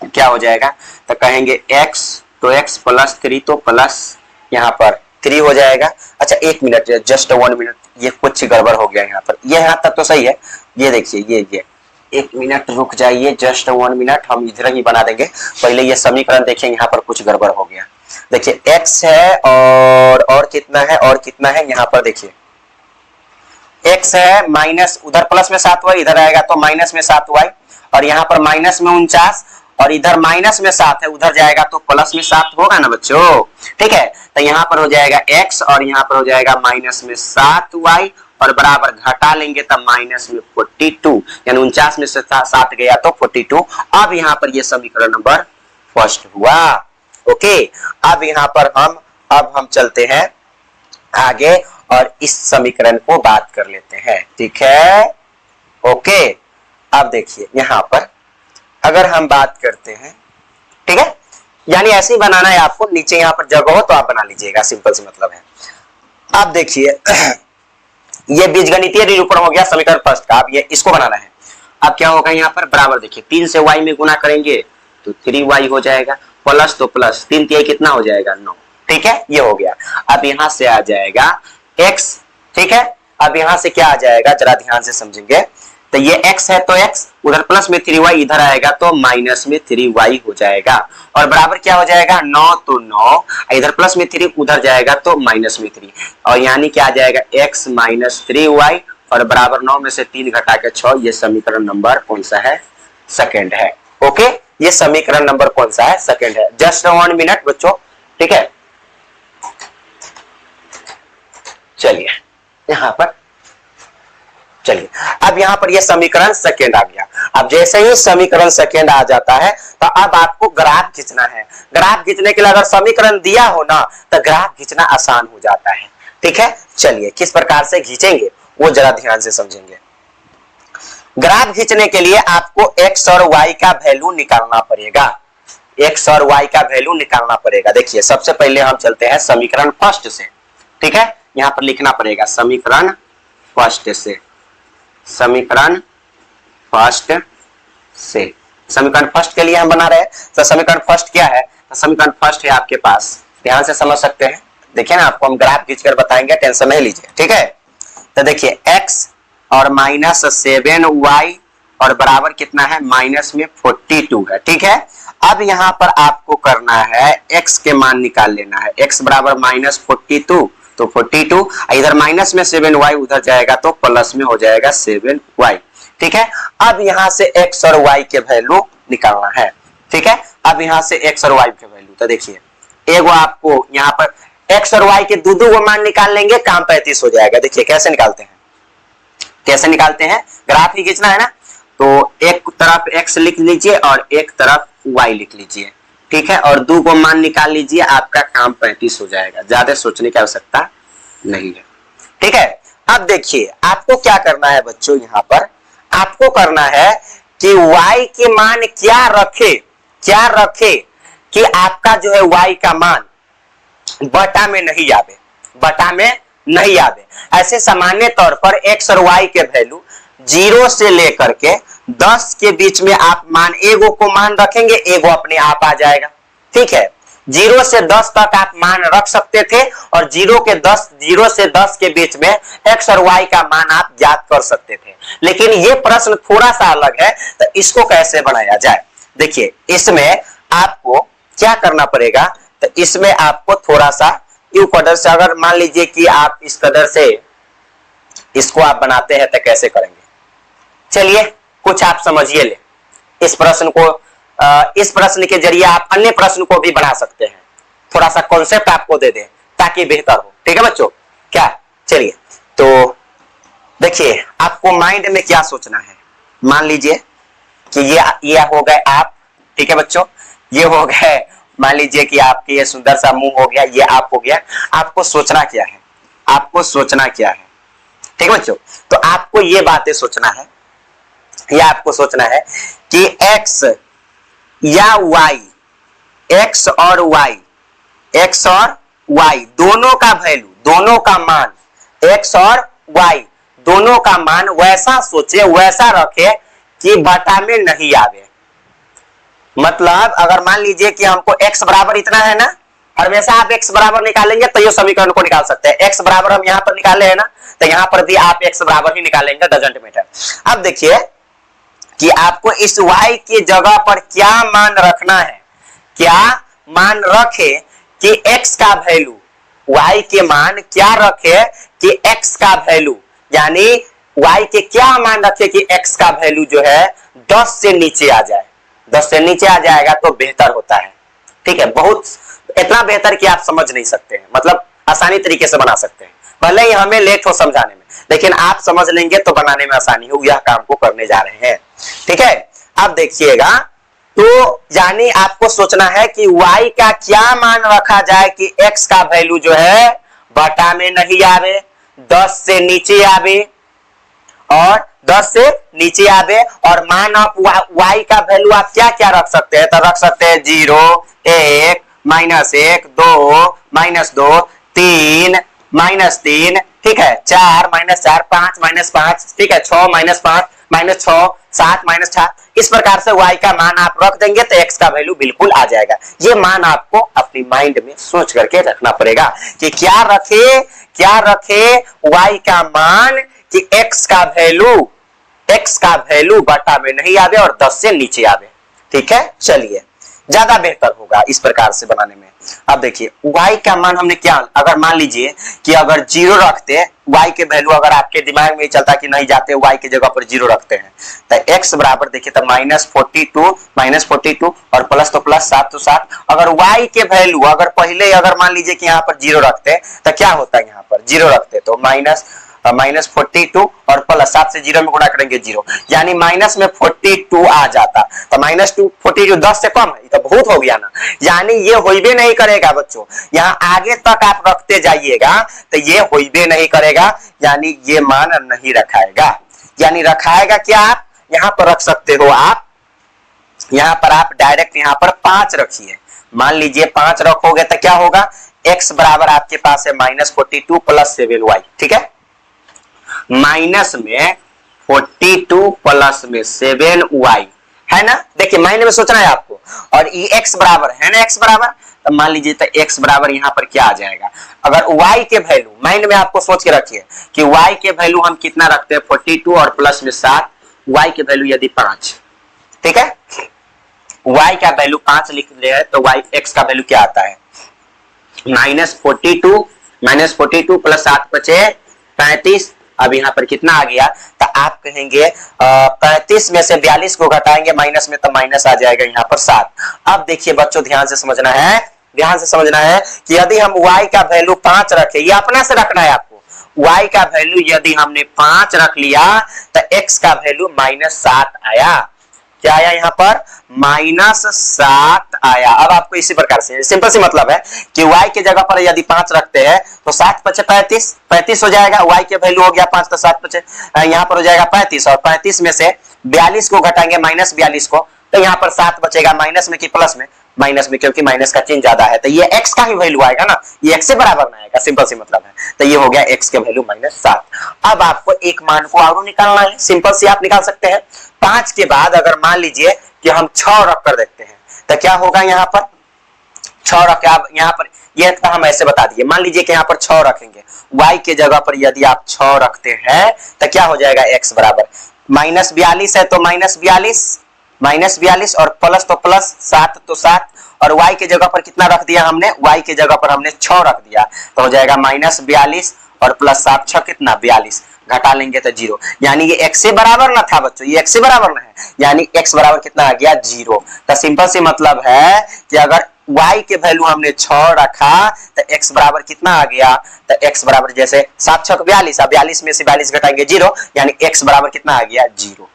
क्या हो जाएगा, तो कहेंगे x तो x प्लस 3 तो प्लस यहाँ पर 3 हो जाएगा। अच्छा 1 मिनट, जस्ट 1 मिनट, ये कुछ गड़बड़ हो गया यहाँ पर, ये यहाँ तक तो सही है, ये देखिए ये 1 मिनट रुक जाइए, जस्ट 1 मिनट, हम इधर ही बना देंगे। पहले ये समीकरण देखिए, यहाँ पर कुछ गड़बड़ हो गया। देखिए x है और कितना है, और कितना है यहाँ पर, देखिए x है माइनस, उधर प्लस में 7y, इधर आएगा तो माइनस में 7y, और यहाँ पर माइनस में 49, और इधर माइनस में 7 है, उधर जाएगा तो प्लस में 7 होगा ना बच्चों। ठीक है, तो यहाँ पर हो जाएगा x और यहाँ पर हो जाएगा माइनस में 7y, और बराबर घटा लेंगे तब माइनस में 42, यानी 49 में से 7 गया तो 42। अब यहाँ पर ये समीकरण नंबर फर्स्ट हुआ। ओके, अब यहाँ पर हम चलते हैं आगे और इस समीकरण को बात कर लेते हैं। ठीक है, ओके, अब देखिए यहाँ पर अगर हम बात करते हैं, ठीक है, यानी ऐसे ही बनाना है आपको, नीचे यहाँ पर जगह हो तो आप बना लीजिएगा, सिंपल से मतलब है। अब देखिए ये बीजगणितीय निरूपण हो गया समीकरण फर्स्ट का, अब ये इसको बनाना है। अब क्या होगा यहाँ पर, बराबर देखिए 3 से y में गुना करेंगे तो 3y हो जाएगा, प्लस तो प्लस 3 तिहाई कितना हो जाएगा 9। ठीक है, ये हो गया। अब यहाँ से आ जाएगा x, ठीक है, अब यहाँ से क्या आ जाएगा जरा ध्यान से समझेंगे, तो ये x है तो x, उधर प्लस में 3y, इधर आएगा तो माइनस में 3y हो जाएगा, और बराबर क्या हो जाएगा 9 तो 9, इधर प्लस में 3, उधर जाएगा तो माइनस में 3, और यानी क्या आ जाएगा x माइनस 3y, और बराबर 9 में से 3 घटा के 6। ये समीकरण नंबर कौन सा है, सेकंड है। ओके, ये समीकरण नंबर कौन सा है, सेकंड है। जस्ट 1 मिनट बच्चों, ठीक है, चलिए यहाँ पर, चलिए अब यहाँ पर ये समीकरण सेकेंड आ गया। अब जैसे ही समीकरण सेकेंड आ जाता है तो अब आपको ग्राफ खींचना है। ग्राफ खींचने के लिए अगर समीकरण दिया हो ना तो ग्राफ खींचना आसान हो जाता है। ठीक है, चलिए किस प्रकार से खींचेंगे वो जरा ध्यान से समझेंगे। ग्राफ खींचने के लिए आपको x और y का वैल्यू निकालना पड़ेगा, x और y का वैल्यू निकालना पड़ेगा। देखिए सबसे पहले हम चलते हैं समीकरण फर्स्ट से। ठीक है, यहाँ पर लिखना पड़ेगा समीकरण फर्स्ट से, समीकरण फर्स्ट से। समीकरण फर्स्ट के लिए हम बना रहे हैं, तो समीकरण फर्स्ट क्या है, तो समीकरण फर्स्ट है आपके पास, ध्यान से समझ सकते हैं। देखिए ना, आपको हम ग्राफ खींचकर बताएंगे, टेंशन नहीं लीजिए। ठीक है, तो देखिए x और माइनस 7y और बराबर कितना है, माइनस में 42 है। ठीक है, अब यहाँ पर आपको करना है x के मान निकाल लेना है। x बराबर माइनस 42 तो 42, इधर माइनस में 7y, उधर जाएगा तो प्लस में हो जाएगा 7y। ठीक है, अब यहाँ से x और y के वैल्यू निकालना है। ठीक है, अब यहाँ से x और y के वैल्यू, तो देखिए एगो आपको यहाँ पर x और y के दो को मान निकाल लेंगे, काम 35 हो जाएगा। देखिए कैसे निकालते हैं, कैसे निकालते हैं, ग्राफ ही खींचना है ना, तो एक तरफ x लिख लीजिए और एक तरफ y लिख लीजिए। ठीक है, और दो को मान निकाल लीजिए, आपका काम 35 हो जाएगा, ज्यादा सोचने की आवश्यकता नहीं है। ठीक है, अब देखिए आपको क्या करना है बच्चों, यहाँ पर आपको करना है कि y के मान क्या रखे, क्या रखे कि आपका जो है y का मान बटा में नहीं आवे, बटा में नहीं आवे। ऐसे सामान्य तौर पर x और y के वैल्यू 0 से लेकर के 10 के बीच में आप मान, एगो को मान रखेंगे, एगो अपने आप आ जाएगा। ठीक है, 0 से 10 तक आप मान रख सकते थे, और 0 से 10 के बीच में x और y का मान आप ज्ञात कर सकते थे। लेकिन ये प्रश्न थोड़ा सा अलग है, तो इसको कैसे बनाया जाए। देखिए इसमें आपको क्या करना पड़ेगा, तो इसमें आपको थोड़ा सा यू कदर से, अगर मान लीजिए कि आप इस कदर से इसको आप बनाते हैं तो कैसे करेंगे, चलिए कुछ आप समझिए ले इस प्रश्न को। इस प्रश्न के जरिए आप अन्य प्रश्न को भी बना सकते हैं, थोड़ा सा कॉन्सेप्ट आपको दे दें ताकि बेहतर हो। ठीक है बच्चों, क्या, चलिए तो देखिए आपको माइंड में क्या सोचना है। मान लीजिए कि ये हो गए आप, ठीक है बच्चों, ये हो गए, मान लीजिए कि आपके ये सुंदर सा मुंह हो गया, ये आप हो गया। आपको सोचना क्या है, आपको सोचना क्या है, ठीक है बच्चों, तो आपको ये बातें सोचना है, या आपको सोचना है कि x या y, x और y दोनों का वैल्यू, दोनों का मान, x और y दोनों का मान वैसा सोचे, वैसा रखे कि बटा में नहीं आवे। मतलब अगर मान लीजिए कि हमको x बराबर इतना है ना, हमेशा आप x बराबर निकालेंगे तो ये समीकरण को निकाल सकते हैं। x बराबर हम यहाँ पर निकाले हैं ना, तो यहाँ पर भी आप x बराबर ही निकालेंगे, डजंट मैटर। अब देखिए कि आपको इस y की जगह पर क्या मान रखना है, क्या मान रखे कि x का वैल्यू, y के मान क्या रखे कि x का वैल्यू यानी y के क्या मान रखे कि x का वैल्यू जो है 10 से नीचे आ जाए, 10 से नीचे आ जाएगा तो बेहतर होता है। ठीक है, बहुत इतना बेहतर कि आप समझ नहीं सकते हैं, मतलब आसानी तरीके से बना सकते हैं, भले ही हमें लेट हो समझाने में, लेकिन आप समझ लेंगे तो बनाने में आसानी हो, यह काम को करने जा रहे हैं। ठीक है, अब देखिएगा, तो यानी आपको सोचना है कि y का क्या मान रखा जाए कि x का वैल्यू जो है बटा में नहीं आवे, 10 से नीचे आवे, और 10 से नीचे आवे, और मान आप y का वैल्यू आप क्या क्या रख सकते हैं, तो रख सकते हैं 0, 1, -1, 2, -2, 3, -3, ठीक है, 4, -4, 5, -5, ठीक है, 6, -5, -6, 7, -4, इस प्रकार से y का मान आप रख देंगे तो x का वैल्यू बिल्कुल आ जाएगा। ये मान आपको अपनी माइंड में सोच करके रखना पड़ेगा कि क्या रखे y का मान कि x का वैल्यू बटा में नहीं आवे और 10 से नीचे आवे। ठीक है, चलिए ज्यादा बेहतर होगा इस प्रकार से बनाने में। अब देखिए y का मान हमने क्या, अगर मान लीजिए कि अगर 0 रखते, y के वैल्यू अगर आपके दिमाग में ही चलता कि नहीं जाते, y की जगह पर 0 रखते हैं तो x बराबर देखिए तो -42 और प्लस तो प्लस 7 तो 7। अगर y के वैल्यू अगर पहले अगर मान लीजिए कि यहाँ पर 0 रखते तो क्या होता है, यहाँ पर 0 रखते तो -42 और प्लस 7 से 0 में गुणा करेंगे 0, यानी माइनस में 42 आ जाता, तो -42 10 से कम है, ये तो बहुत हो गया ना, यानी ये होइबे नहीं करेगा बच्चों। यहाँ आगे तक आप रखते जाइएगा तो ये होइबे नहीं करेगा, यानी ये मान नहीं रखाएगा। यानी रखाएगा क्या, आप यहाँ पर रख सकते हो, आप यहाँ पर आप डायरेक्ट यहाँ पर 5 रखिए। मान लीजिए 5 रखोगे तो क्या होगा, x बराबर आपके पास है -42 प्लस 7y। ठीक है, माइनस में 42 प्लस में 7y है ना, देखिए माइंड में सोचना है आपको, और ये x बराबर है ना, x बराबर, तो मान लीजिए तो x बराबर यहाँ पर क्या आ जाएगा, अगर y के वैल्यू माइंड में आपको सोच के रखिए कि y के वैल्यू हम कितना रखते हैं 42 और प्लस में 7, y के वैल्यू यदि 5, ठीक है, y का वैल्यू 5 लिख रहे हैं तो y x का वैल्यू क्या आता है -42 प्लस 7 बचे 35। अब यहाँ पर कितना आ गया, तो आप कहेंगे 35 में से 42 को घटाएंगे माइनस में तो माइनस आ जाएगा यहाँ पर 7। अब देखिए बच्चों ध्यान से समझना है कि यदि हम y का वैल्यू 5 रखे, ये अपना से रखना है आपको, y का वैल्यू यदि हमने 5 रख लिया तो x का वैल्यू -7 आया। क्या आया यहाँ पर, -7 आया। अब आपको इसी प्रकार से सिंपल सी मतलब है कि y के जगह पर यदि 5 रखते हैं तो 7 बचे 35 हो जाएगा, y के वैल्यू हो गया 5 तो 7 बचे, यहाँ पर हो जाएगा 35, और 35 में से 42 को घटाएंगे -42 को, तो यहाँ पर 7 बचेगा, माइनस में कि प्लस में, माइनस में, क्योंकि माइनस का चिन्ह ज्यादा है तो ये x का ही वैल्यू आएगा ना, ये x से बराबर ना आएगा, सिंपल सी मतलब है। तो ये हो गया x के वैल्यू -7। अब आपको एक मान को और निकालना है, सिंपल सी आप निकाल सकते हैं। 5 के बाद अगर मान लीजिए कि हम 6 रख कर देखते हैं तो क्या होगा, यहाँ पर 6 रख के आप यहाँ पर ये तो हम ऐसे बता दिए, मान लीजिए कि यहाँ पर 6 रखेंगे, y के जगह पर यदि आप 6 रखते हैं तो क्या हो जाएगा, x बराबर -42 है तो -42 और प्लस तो प्लस 7 तो 7, और y के जगह पर कितना रख दिया हमने, y के जगह पर हमने 6 रख दिया तो हो जाएगा -42 और प्लस 7 6 कितना 42, घटा लेंगे तो 0, यानी ये x से बराबर ना था बच्चों, ये x से बराबर ना है, यानी x बराबर कितना आ गया 0। तो सिंपल सी मतलब है कि अगर y के वैल्यू हमने 6 रखा तो x बराबर कितना आ गया, तो x बराबर जैसे 7 6 42, 42 में से 42 घटाएंगे 0, यानी x बराबर कितना आ गया 0।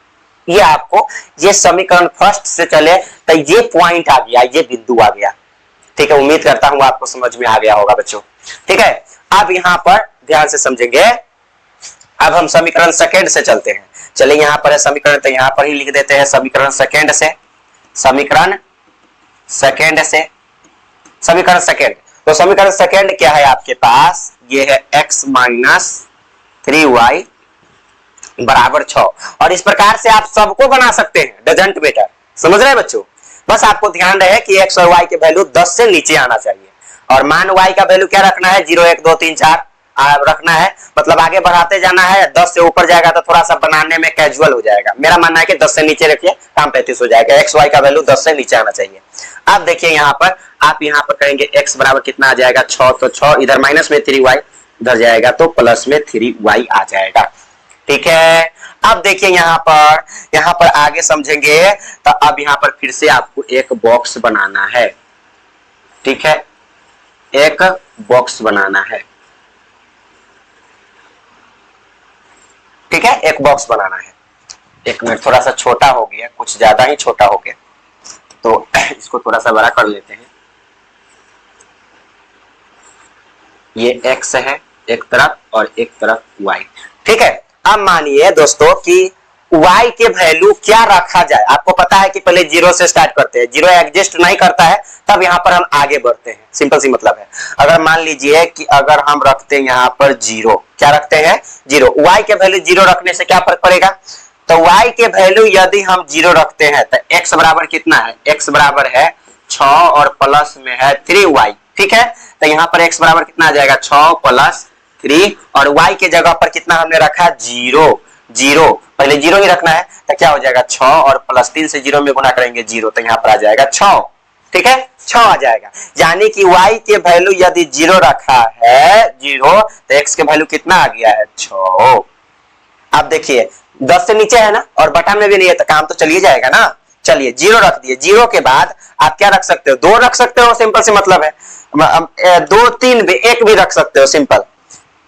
ये आपको ये समीकरण फर्स्ट से चले तो ये पॉइंट आ गया, ये बिंदु आ गया। ठीक है, उम्मीद करता हूं आपको समझ में आ गया होगा बच्चों। ठीक है, अब यहाँ पर ध्यान से समझेंगे, अब हम समीकरण सेकेंड से चलते हैं। चलिए यहाँ पर है समीकरण, तो यहाँ पर ही लिख देते हैं समीकरण सेकेंड से। तो समीकरण सेकेंड क्या है आपके पास, ये है x - 3y बराबर 6, और इस प्रकार से आप सबको बना सकते हैं, डजंट मैटर। समझ रहे हैं बच्चों, बस आपको ध्यान रहे कि x और y के वैल्यू 10 से नीचे आना चाहिए, और मान y का वैल्यू क्या रखना है 0 1 2 3 4 रखना है, मतलब आगे बढ़ाते जाना है। 10 से ऊपर जाएगा तो थोड़ा सा बनाने में कैजुअल हो जाएगा, मेरा मानना है कि 10 से नीचे रखिए, काम 35 हो जाएगा। x y का वैल्यू 10 से नीचे आना चाहिए। अब देखिए यहाँ पर आप यहाँ पर कहेंगे x बराबर कितना आ जाएगा 6, तो 6 इधर माइनस में 3y इधर जाएगा तो प्लस में 3y आ जाएगा। ठीक है। अब देखिए यहाँ पर आगे समझेंगे तो अब यहाँ पर फिर से आपको एक बॉक्स बनाना है। ठीक है, एक बॉक्स बनाना है। ठीक है, एक बॉक्स बनाना है। एक मिनट, थोड़ा सा छोटा हो गया, कुछ ज्यादा ही छोटा हो गया, तो इसको थोड़ा सा बड़ा कर लेते हैं। ये x है एक तरफ और एक तरफ y। ठीक है, अब मानिए दोस्तों कि y के वैल्यू क्या रखा जाए। आपको पता है कि पहले जीरो से स्टार्ट करते हैं, जीरो एग्जिस्ट नहीं करता है तब यहाँ पर हम आगे बढ़ते हैं। सिंपल सी मतलब है। अगर मान लीजिए कि अगर हम रखते हैं यहाँ पर जीरो, क्या रखते हैं, जीरो, y के वैल्यू जीरो रखने से क्या फर्क पड़ेगा, तो y के वैल्यू यदि हम जीरो रखते हैं तो x बराबर कितना है, x बराबर है 6 और प्लस में है 3y। ठीक है, तो यहाँ पर x बराबर कितना आ जाएगा, 6 प्लस 3 और y के जगह पर कितना हमने रखा, जीरो। जीरो पहले जीरो ही रखना है तो क्या हो जाएगा, 6 और प्लस 3 से जीरो में गुना करेंगे जीरो, तो यहाँ पर आ जाएगा 6। ठीक है, 6 आ जाएगा। यानी कि y के वैल्यू यदि जीरो रखा है, जीरो, तो x के वैल्यू कितना आ गया है, 6। अब देखिए 10 से नीचे है ना और बटा में भी नहीं है तो काम तो चलिए जाएगा ना। चलिए जीरो रख दिए, जीरो के बाद आप क्या रख सकते हो, 2 रख सकते हो, सिंपल से मतलब है। 2 3 भी, 1 भी रख सकते हो, सिंपल।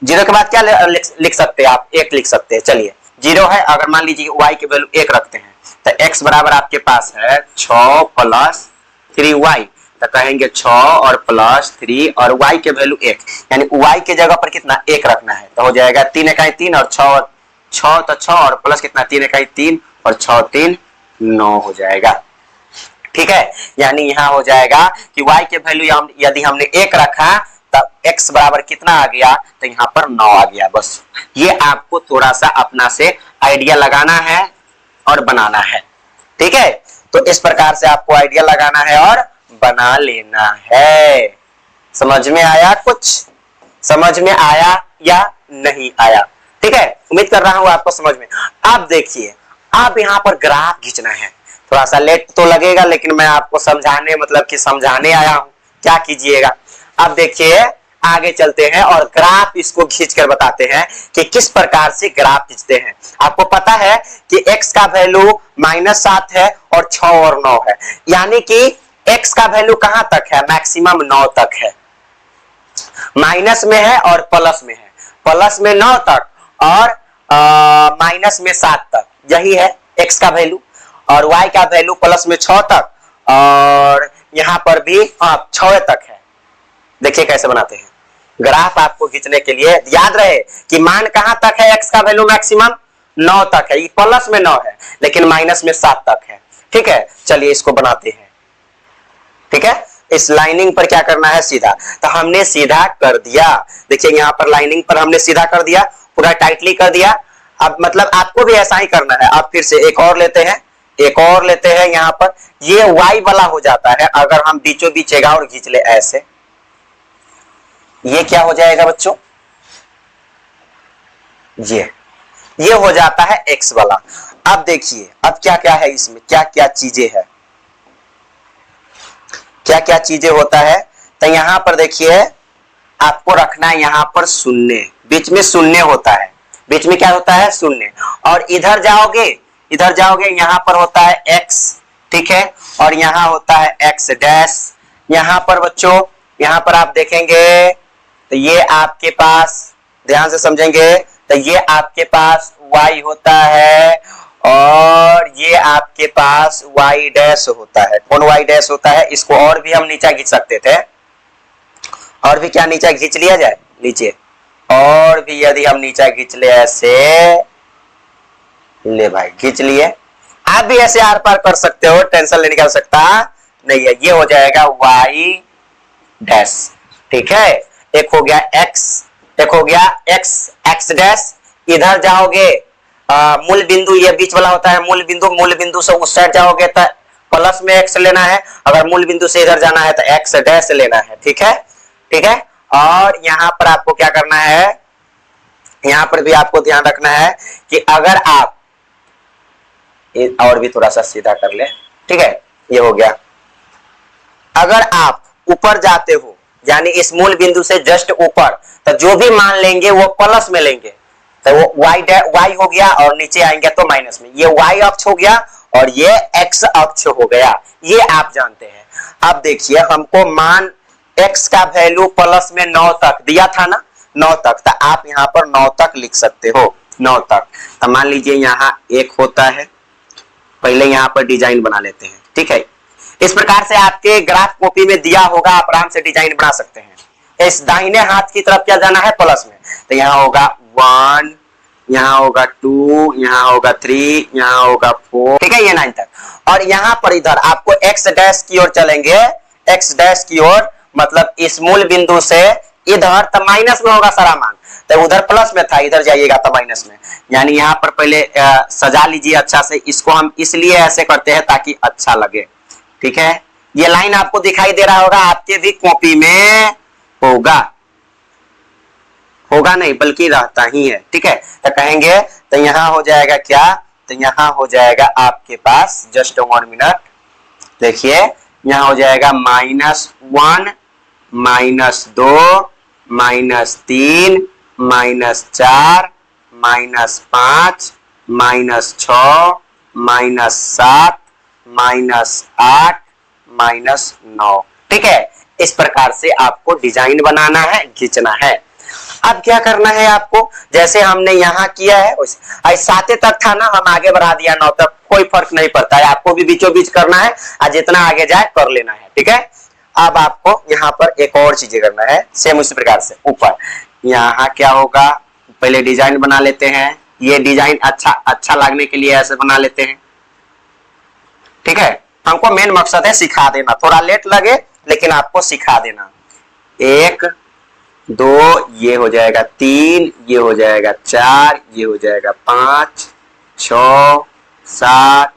जीरो के बाद क्या लिख सकते हैं आप, 1 लिख सकते हैं। चलिए जीरो है, अगर मान लीजिए y के वैल्यू 1 रखते हैं तो x बराबर आपके पास है 6 प्लस 3y, तो कहेंगे 6 और प्लस 3 और y के वैल्यू 1, यानी y के जगह पर कितना, 1 रखना है, तो हो जाएगा 3 इकाई 3 और 6 तो 6 और प्लस कितना, 3 इकाई 3 और 6 3 9 हो जाएगा। ठीक है, यानी यहाँ हो जाएगा कि y के वैल्यू यदि हमने 1 रखा तब x बराबर कितना आ गया, तो यहाँ पर 9 आ गया। बस ये आपको थोड़ा सा अपना से आइडिया लगाना है और बनाना है। ठीक है, तो इस प्रकार से आपको आइडिया लगाना है और बना लेना है। समझ में आया, कुछ समझ में आया या नहीं आया? ठीक है, उम्मीद कर रहा हूं आपको समझ में। अब देखिए, अब यहाँ पर ग्राफ खींचना है। थोड़ा सा लेट तो लगेगा लेकिन मैं आपको समझाने, मतलब कि समझाने आया हूं, क्या कीजिएगा। अब देखिए आगे चलते हैं और ग्राफ इसको खींचकर बताते हैं कि किस प्रकार से ग्राफ खींचते हैं। आपको पता है कि x का वैल्यू -7 है और 6 और 9 है, यानी कि x का वैल्यू कहां तक है, मैक्सिमम 9 तक है। माइनस में है और प्लस में है, प्लस में 9 तक और माइनस में 7 तक, यही है x का वैल्यू। और y का वैल्यू प्लस में 6 तक और यहां पर भी 6 तक है। देखिए कैसे बनाते हैं ग्राफ। आपको खींचने के लिए याद रहे कि मान कहां तक है, x का वैल्यू मैक्सिमम 9 तक है, ये प्लस में 9 है लेकिन माइनस में 7 तक है। ठीक है, चलिए इसको बनाते हैं। ठीक है, इस लाइनिंग पर क्या करना है, सीधा, तो हमने सीधा कर दिया। देखिए यहाँ पर लाइनिंग पर हमने सीधा कर दिया, पूरा टाइटली कर दिया। अब मतलब आपको भी ऐसा ही करना है। अब फिर से एक और लेते हैं, एक और लेते हैं। यहाँ पर ये y वाला हो जाता है अगर हम बीचों बीच एक और खींच ले ऐसे, ये क्या हो जाएगा बच्चों, ये हो जाता है x वाला। अब देखिए अब क्या क्या है इसमें, क्या क्या चीजें है, क्या क्या चीजें होता है। तो यहां पर देखिए आपको रखना है यहाँ पर शून्य, बीच में शून्य होता है, बीच में क्या होता है, शून्य। और इधर जाओगे यहाँ पर होता है x, ठीक है, और यहाँ होता है x डैश। यहाँ पर बच्चों, यहाँ पर आप देखेंगे तो ये आपके पास, ध्यान से समझेंगे, तो ये आपके पास y होता है और ये आपके पास y डैश होता है। कौन y डैश होता है, इसको और भी हम नीचे खींच सकते थे, और भी क्या नीचे खींच लिया जाए, नीचे और भी यदि हम नीचे खींच ले ऐसे, ले भाई खींच लिए। आप भी ऐसे आर पार कर सकते हो, टेंशन लेने का सकता नहीं है। ये हो जाएगा y डैश। ठीक है, एक हो गया x, एक हो गया x डैश। इधर जाओगे मूल बिंदु, ये बीच वाला होता है मूल बिंदु से उस साइड जाओगे तो प्लस में x लेना है, अगर मूल बिंदु से इधर जाना है तो x डैश लेना है। ठीक है, ठीक है। और यहाँ पर आपको क्या करना है, यहाँ पर भी आपको ध्यान रखना है कि अगर आप और भी थोड़ा सा सीधा कर ले, ठीक है, ये हो गया। अगर आप ऊपर जाते हो यानी इस मूल बिंदु से जस्ट ऊपर, तो जो भी मान लेंगे वो प्लस में लेंगे, तो वो y हो गया और नीचे आएंगे तो माइनस में, ये y अक्ष हो गया और ये x अक्ष हो गया, ये आप जानते हैं। अब देखिए हमको मान x का वैल्यू प्लस में 9 तक दिया था ना, 9 तक, तो आप यहाँ पर 9 तक लिख सकते हो, 9 तक। तो मान लीजिए यहाँ 1 होता है, पहले यहाँ पर डिजाइन बना लेते हैं, ठीक है। इस प्रकार से आपके ग्राफ कॉपी में दिया होगा, आप आराम से डिजाइन बना सकते हैं। इस दाहिने हाथ की तरफ क्या जाना है, प्लस में, तो यहाँ होगा 1, यहाँ होगा 2, यहाँ होगा 3, यहाँ होगा 4, ठीक है, ये 9 तक। और यहाँ पर इधर आपको x डैश की ओर चलेंगे, x डैश की ओर, मतलब इस मूल बिंदु से इधर, तो माइनस में होगा सारा मान, तो उधर प्लस में था, इधर जाइएगा तो माइनस में। यानी यहाँ पर पहले सजा लीजिए अच्छा से, इसको हम इसलिए ऐसे करते हैं ताकि अच्छा लगे, ठीक है। ये लाइन आपको दिखाई दे रहा होगा, आपके भी कॉपी में होगा, होगा नहीं बल्कि रहता ही है, ठीक है। तो कहेंगे तो यहाँ हो जाएगा क्या, तो यहाँ हो जाएगा आपके पास, जस्ट 1 मिनट, देखिए यहाँ हो जाएगा -1, -2, -3, -4, -5, -6, -7, -8, -9, ठीक है। इस प्रकार से आपको डिजाइन बनाना है, खींचना है। अब क्या करना है आपको, जैसे हमने यहाँ किया है वैसे 7 तक था ना, हम आगे बढ़ा दिया 9 तक, कोई फर्क नहीं पड़ता है, आपको भी बीचों बीच करना है और जितना आगे जाए कर लेना है, ठीक है। अब आपको यहाँ पर एक और चीजें करना है, सेम उसी प्रकार से ऊपर यहाँ क्या होगा, पहले डिजाइन बना लेते हैं। ये डिजाइन अच्छा लगने के लिए ऐसे बना लेते हैं, ठीक है। हमको मेन मकसद है सिखा देना, थोड़ा लेट लगे लेकिन आपको सिखा देना। 1, 2, ये हो जाएगा 3, ये हो जाएगा 4, ये हो जाएगा 5, 6, 7,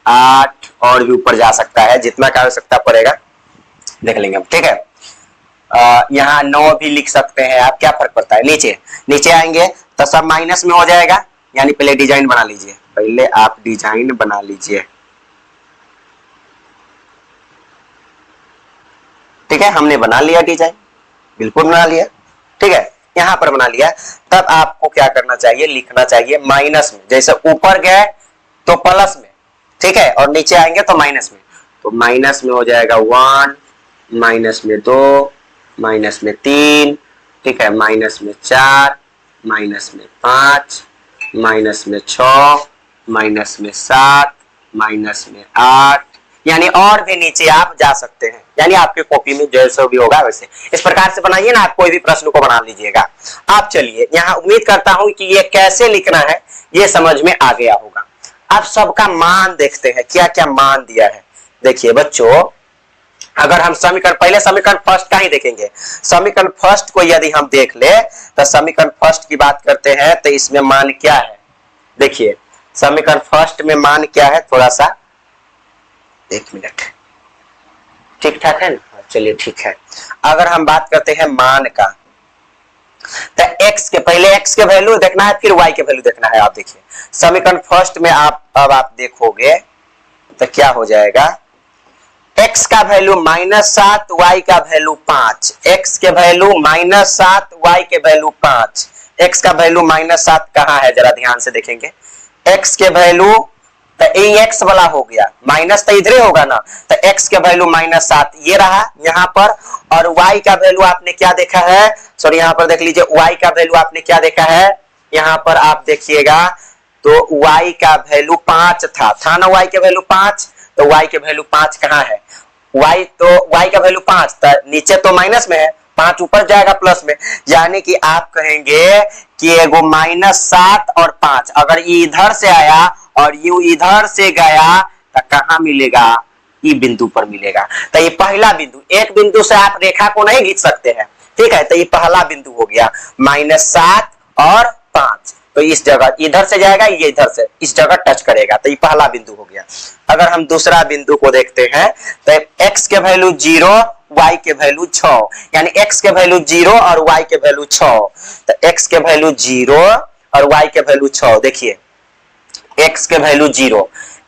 8 और भी ऊपर जा सकता है, जितना का आवश्यकता पड़ेगा देख लेंगे हम, ठीक है। यहाँ 9 भी लिख सकते हैं आप, क्या फर्क पड़ता है। नीचे आएंगे तो सब माइनस में हो जाएगा, यानी पहले डिजाइन बना लीजिए, पहले आप डिजाइन बना लीजिए, ठीक है। हमने बना लिया डिजाइन, बिल्कुल बना लिया, ठीक है, यहाँ पर बना लिया। तब आपको क्या करना चाहिए, लिखना चाहिए माइनस में, जैसे ऊपर गए तो प्लस में, ठीक है, और नीचे आएंगे तो माइनस में। तो माइनस में हो जाएगा 1, माइनस में 2, माइनस में 3, ठीक है, माइनस में 4, माइनस में 5, माइनस में 6, माइनस में 7, माइनस में 8, यानी और भी नीचे आप जा सकते हैं, यानी आपके कॉपी में जैसा भी होगा वैसे। इस प्रकार से बनाइए ना, आप कोई भी प्रश्न को बना लीजिएगा। आप चलिए यहाँ, उम्मीद करता हूं कि ये कैसे लिखना है ये समझ में आ गया होगा। अब सबका मान देखते हैं, क्या क्या मान दिया है। देखिए बच्चों, अगर हम समीकरण, पहले समीकरण फर्स्ट का ही देखेंगे। समीकरण फर्स्ट को यदि हम देख ले तो समीकरण फर्स्ट की बात करते हैं तो इसमें मान क्या है, देखिए समीकरण फर्स्ट में मान क्या है, थोड़ा सा 1 मिनट, ठीक ठाक है ना, चलिए ठीक है। अगर हम बात करते हैं मान का, तो x के पहले x के वैल्यू देखना है, फिर y के वैल्यू देखना है। आप देखिए समीकरण फर्स्ट में आप देखोगे तो क्या हो जाएगा, x का वैल्यू -7, y का वैल्यू 5, x के वैल्यू -7, y के वैल्यू 5, x का वैल्यू -7 कहाँ है, जरा ध्यान से देखेंगे। x के वैल्यू तो x वाला हो गया, माइनस तो इधर होगा ना, तो x के वैल्यू -7 ये रहा यहाँ पर, और y का वैल्यू आपने क्या देखा है, सॉरी यहाँ पर देख लीजिए, y का वैल्यू आपने क्या देखा है, यहाँ पर आप देखिएगा तो y का वैल्यू 5 था ना, y के वैल्यू 5, तो y के वैल्यू 5 कहाँ है, y का वैल्यू 5, तो नीचे तो माइनस में है, 5 ऊपर जाएगा प्लस में, यानी कि आप कहेंगे कि एगो -7 और 5 अगर इधर से आया और यू इधर से गया तो कहाँ मिलेगा, ई बिंदु पर मिलेगा। तो ये पहला बिंदु, एक बिंदु से आप रेखा को नहीं खींच सकते हैं, ठीक है, तो ये पहला बिंदु हो गया -7 और 5, तो इस जगह इधर से जाएगा, ये इधर से इस जगह टच करेगा, तो ये पहला बिंदु हो गया। अगर हम दूसरा बिंदु को देखते हैं तो x के वैल्यू 0, y के वैल्यू 6, यानी x के वैल्यू 0 और y के वैल्यू 6, तो x के वैल्यू 0 और y के वैल्यू 6, देखिए x के वैल्यू 0,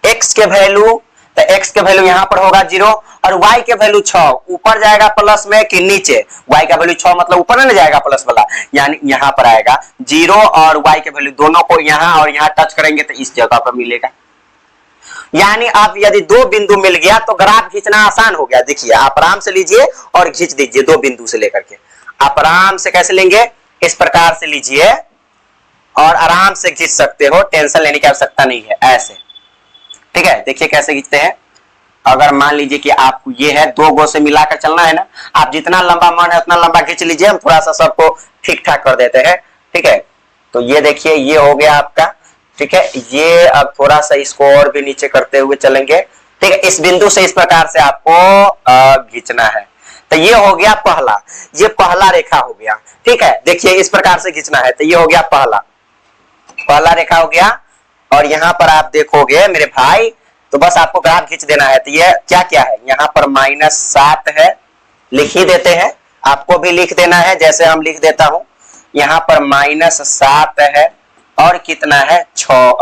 x के वैल्यू तो x के वैल्यू यहाँ पर होगा 0 और y के वैल्यू 6 ऊपर जाएगा प्लस में कि नीचे, y का वैल्यू 6 मतलब ऊपर ना जाएगा प्लस वाला, यानी यहाँ पर आएगा 0 और y के वैल्यू दोनों को यहाँ और यहाँ टच करेंगे तो इस जगह पर मिलेगा। यानी आप यदि दो बिंदु मिल गया तो ग्राफ खींचना आसान हो गया। देखिए आप आराम से लीजिए और खींच दीजिए दो बिंदु से लेकर के। आप आराम से कैसे लेंगे, इस प्रकार से लीजिए और आराम से खींच सकते हो, टेंशन लेने की आवश्यकता नहीं है, ऐसे। ठीक है, देखिए कैसे खींचते हैं। अगर मान लीजिए कि आपको ये है, दो गो से मिलाकर चलना है ना, आप जितना लंबा मन है उतना लंबा खींच लीजिए, हम थोड़ा सा सबको ठीक ठाक कर देते हैं। ठीक है, तो ये देखिए ये हो गया आपका। ठीक है, ये अब थोड़ा सा इसको और भी नीचे करते हुए चलेंगे। ठीक है, इस बिंदु से इस प्रकार से आपको खींचना है। तो ये हो गया पहला, ये पहला रेखा हो गया। ठीक है, देखिए इस प्रकार से खींचना है, तो ये हो गया पहला रेखा हो गया। और यहाँ पर आप देखोगे मेरे भाई, तो बस आपको ग्राफ खींच देना है। तो ये क्या क्या है, यहाँ पर -7 है, लिख ही देते हैं, आपको भी लिख देना है जैसे हम लिख देता हूं। यहाँ पर -7 है और कितना है 6,